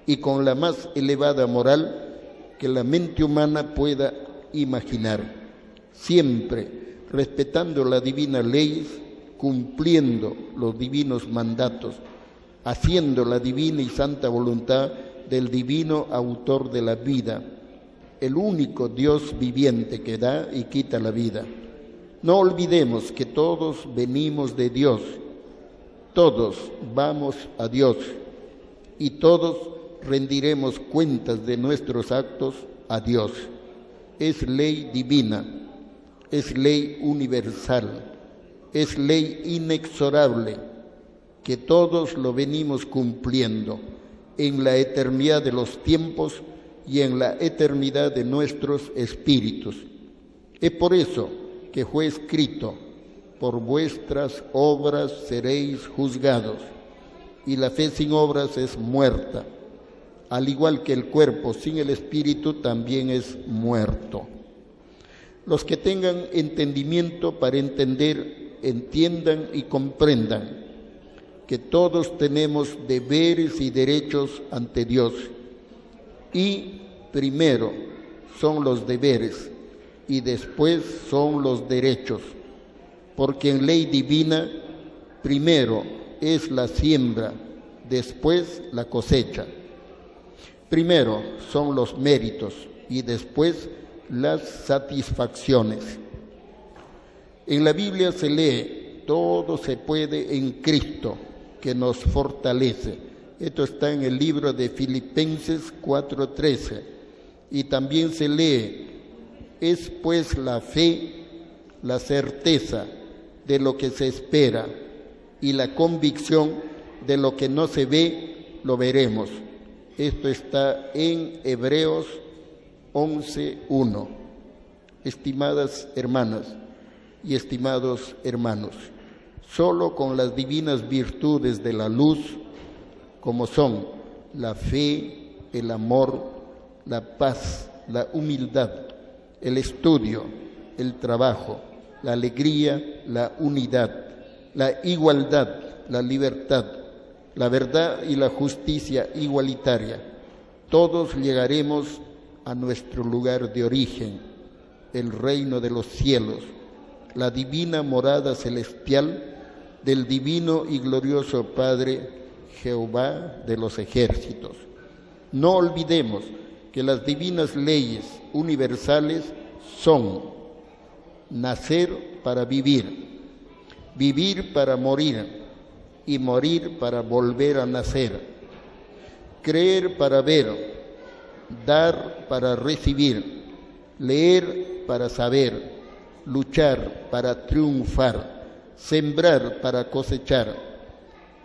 y con la más elevada moral que la mente humana pueda imaginar, siempre respetando la divina ley, cumpliendo los divinos mandatos, haciendo la divina y santa voluntad del divino autor de la vida, el único Dios viviente que da y quita la vida. No olvidemos que todos venimos de Dios, todos vamos a Dios y todos rendiremos cuentas de nuestros actos a Dios. Es ley divina, es ley universal, es ley inexorable, que todos lo venimos cumpliendo en la eternidad de los tiempos y en la eternidad de nuestros espíritus. Es por eso que fue escrito: por vuestras obras seréis juzgados, y la fe sin obras es muerta, al igual que el cuerpo sin el espíritu también es muerto. Los que tengan entendimiento para entender, entiendan y comprendan que todos tenemos deberes y derechos ante Dios, y primero son los deberes y después son los derechos, porque en ley divina primero es la siembra, después la cosecha. Primero son los méritos y después las satisfacciones. En la Biblia se lee: todo se puede en Cristo, que nos fortalece. Esto está en el libro de Filipenses 4:13. Y también se lee: es pues la fe, la certeza de lo que se espera, y la convicción de lo que no se ve, lo veremos. Esto está en Hebreos 11:1. Estimadas hermanas y estimados hermanos, solo con las divinas virtudes de la luz, como son la fe, el amor, la paz, la humildad, el estudio, el trabajo, la alegría, la unidad, la igualdad, la libertad, la verdad y la justicia igualitaria, todos llegaremos a nuestro lugar de origen, el reino de los cielos, la divina morada celestial del divino y glorioso Padre Jehová de los ejércitos. No olvidemos que las divinas leyes universales son: nacer para vivir, vivir para morir y morir para volver a nacer, creer para ver, dar para recibir, leer para saber, luchar para triunfar, sembrar para cosechar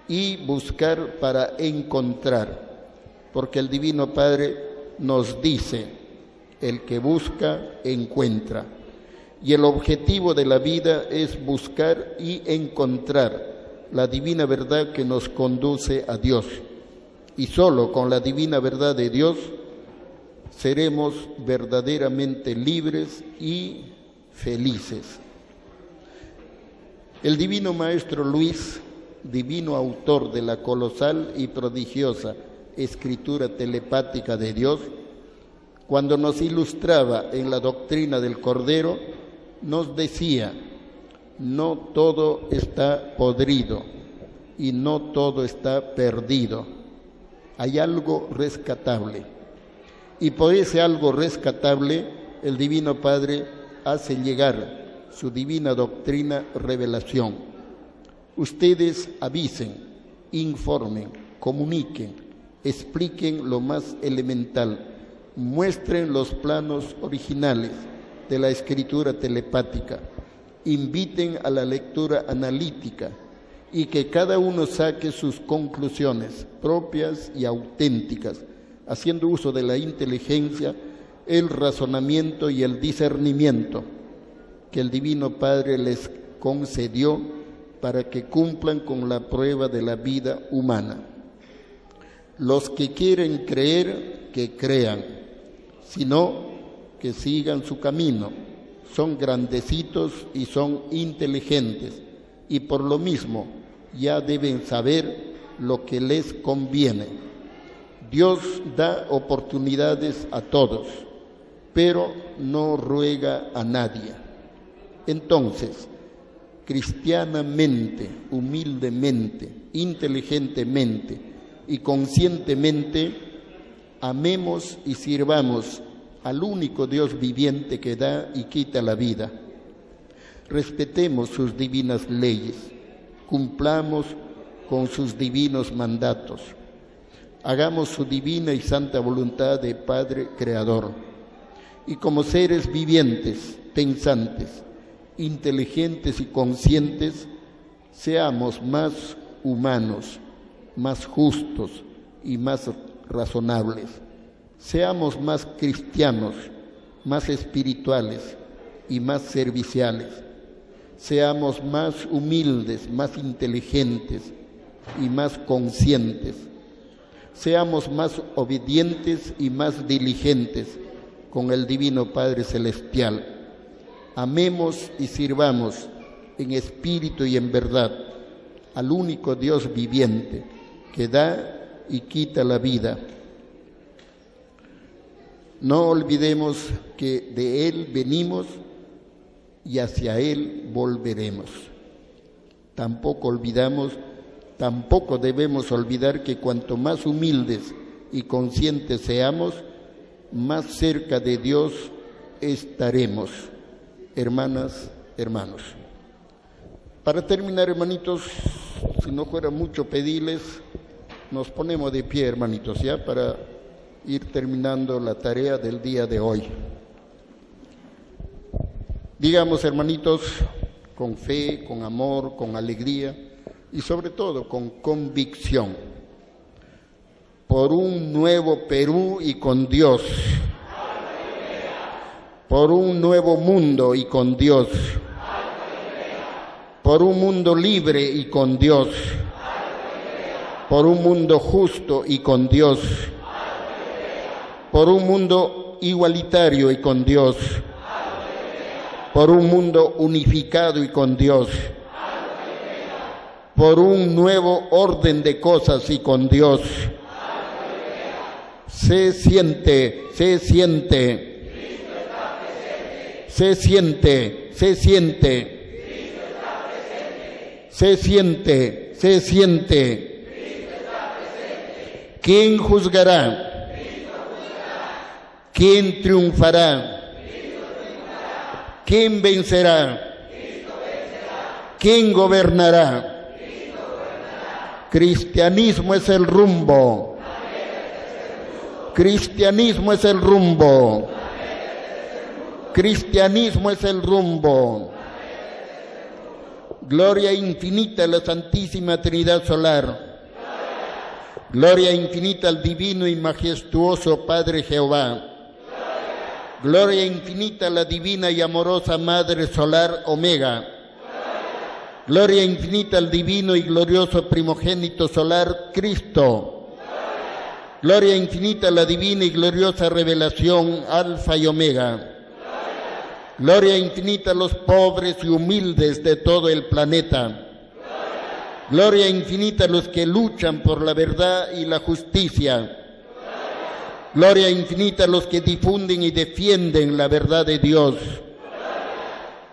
y buscar para encontrar, porque el Divino Padre nos dice: el que busca, encuentra. Y el objetivo de la vida es buscar y encontrar la divina verdad que nos conduce a Dios. Y solo con la divina verdad de Dios seremos verdaderamente libres y felices. El Divino Maestro Luis, divino autor de la colosal y prodigiosa escritura telepática de Dios, cuando nos ilustraba en la doctrina del Cordero, nos decía: no todo está podrido y no todo está perdido. Hay algo rescatable. Y por ese algo rescatable, el Divino Padre hace llegar su divina doctrina, revelación. Ustedes avisen, informen, comuniquen, expliquen lo más elemental, muestren los planos originales de la escritura telepática, inviten a la lectura analítica y que cada uno saque sus conclusiones propias y auténticas, haciendo uso de la inteligencia, el razonamiento y el discernimiento que el Divino Padre les concedió para que cumplan con la prueba de la vida humana. Los que quieren creer, que crean, si no, que sigan su camino. Son grandecitos y son inteligentes, y por lo mismo ya deben saber lo que les conviene. Dios da oportunidades a todos, pero no ruega a nadie. Entonces, cristianamente, humildemente, inteligentemente y conscientemente, amemos y sirvamos al único Dios viviente que da y quita la vida. Respetemos sus divinas leyes, cumplamos con sus divinos mandatos, hagamos su divina y santa voluntad de Padre Creador, y como seres vivientes, pensantes, inteligentes y conscientes, seamos más humanos, más justos y más razonables. Seamos más cristianos, más espirituales y más serviciales. Seamos más humildes, más inteligentes y más conscientes. Seamos más obedientes y más diligentes con el Divino Padre Celestial. Amemos y sirvamos en espíritu y en verdad al único Dios viviente que da y quita la vida. No olvidemos que de Él venimos y hacia Él volveremos. Tampoco debemos olvidar que cuanto más humildes y conscientes seamos, más cerca de Dios estaremos. Hermanas, hermanos. Para terminar, hermanitos, si no fuera mucho pedirles, nos ponemos de pie, hermanitos, ya para ir terminando la tarea del día de hoy. Digamos, hermanitos, con fe, con amor, con alegría y sobre todo con convicción, por un nuevo Perú y con Dios, por un nuevo mundo y con Dios, por un mundo libre y con Dios, por un mundo justo y con Dios, por un mundo igualitario y con Dios, por un mundo unificado y con Dios, por un nuevo orden de cosas y con Dios. Se siente, se siente. Se siente, se siente, se siente, se siente. ¿Quién juzgará? ¿Quién triunfará? ¿Quién vencerá? ¿Quién gobernará? Cristianismo es el rumbo. Cristianismo es el rumbo. Cristianismo es el rumbo. Gloria infinita a la Santísima Trinidad Solar. Gloria infinita al divino y majestuoso Padre Jehová. Gloria infinita a la divina y amorosa Madre Solar Omega. Gloria infinita al divino y glorioso primogénito solar Cristo. Gloria infinita a la divina y gloriosa revelación, Alfa y Omega. Gloria infinita a los pobres y humildes de todo el planeta. Gloria infinita a los que luchan por la verdad y la justicia. Gloria infinita a los que difunden y defienden la verdad de Dios.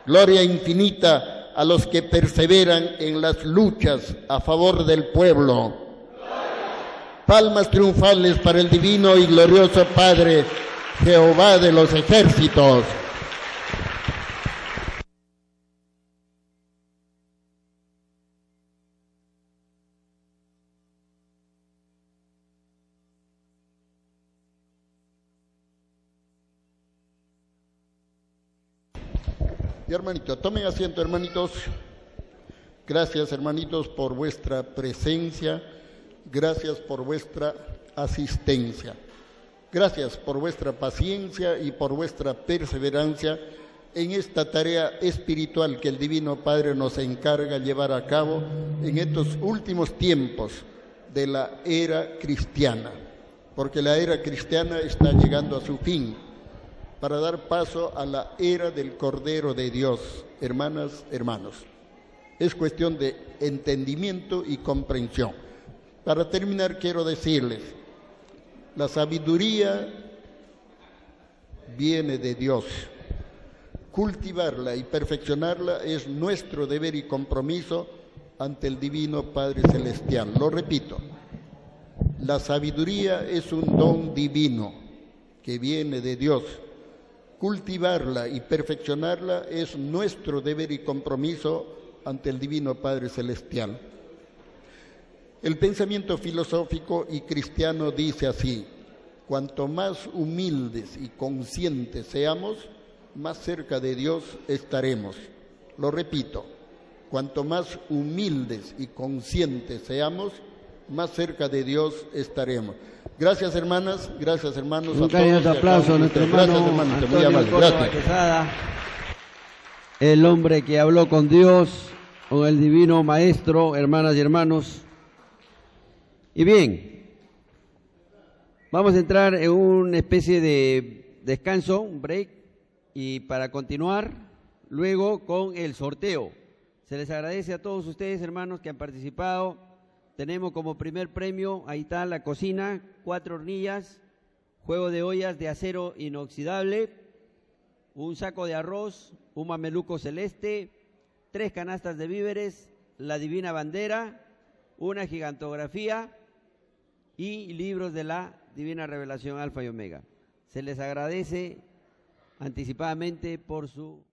Gloria infinita a los que perseveran en las luchas a favor del pueblo. Palmas triunfales para el divino y glorioso Padre, Jehová de los ejércitos. Y hermanito, tomen asiento, hermanitos. Gracias, hermanitos, por vuestra presencia. Gracias por vuestra asistencia. Gracias por vuestra paciencia y por vuestra perseverancia en esta tarea espiritual que el Divino Padre nos encarga llevar a cabo en estos últimos tiempos de la era cristiana. Porque la era cristiana está llegando a su fin, para dar paso a la era del Cordero de Dios. Hermanas, hermanos, es cuestión de entendimiento y comprensión. Para terminar, quiero decirles, la sabiduría viene de Dios. Cultivarla y perfeccionarla es nuestro deber y compromiso ante el Divino Padre Celestial. Lo repito, la sabiduría es un don divino que viene de Dios. Cultivarla y perfeccionarla es nuestro deber y compromiso ante el Divino Padre Celestial. El pensamiento filosófico y cristiano dice así: cuanto más humildes y conscientes seamos, más cerca de Dios estaremos. Lo repito, cuanto más humildes y conscientes seamos, más cerca de Dios estaremos. Gracias, hermanas, gracias, hermanos. Un cariñoso aplauso a nuestro hermano Antonio Córdoba Quesada, el hombre que habló con Dios, con el divino maestro, hermanas y hermanos. Y bien, vamos a entrar en una especie de descanso, un break, y para continuar luego con el sorteo. Se les agradece a todos ustedes, hermanos, que han participado. Tenemos como primer premio, ahí está la cocina, 4 hornillas, juego de ollas de acero inoxidable, un saco de arroz, un mameluco celeste, 3 canastas de víveres, la divina bandera, una gigantografía y libros de la divina revelación Alfa y Omega. Se les agradece anticipadamente por su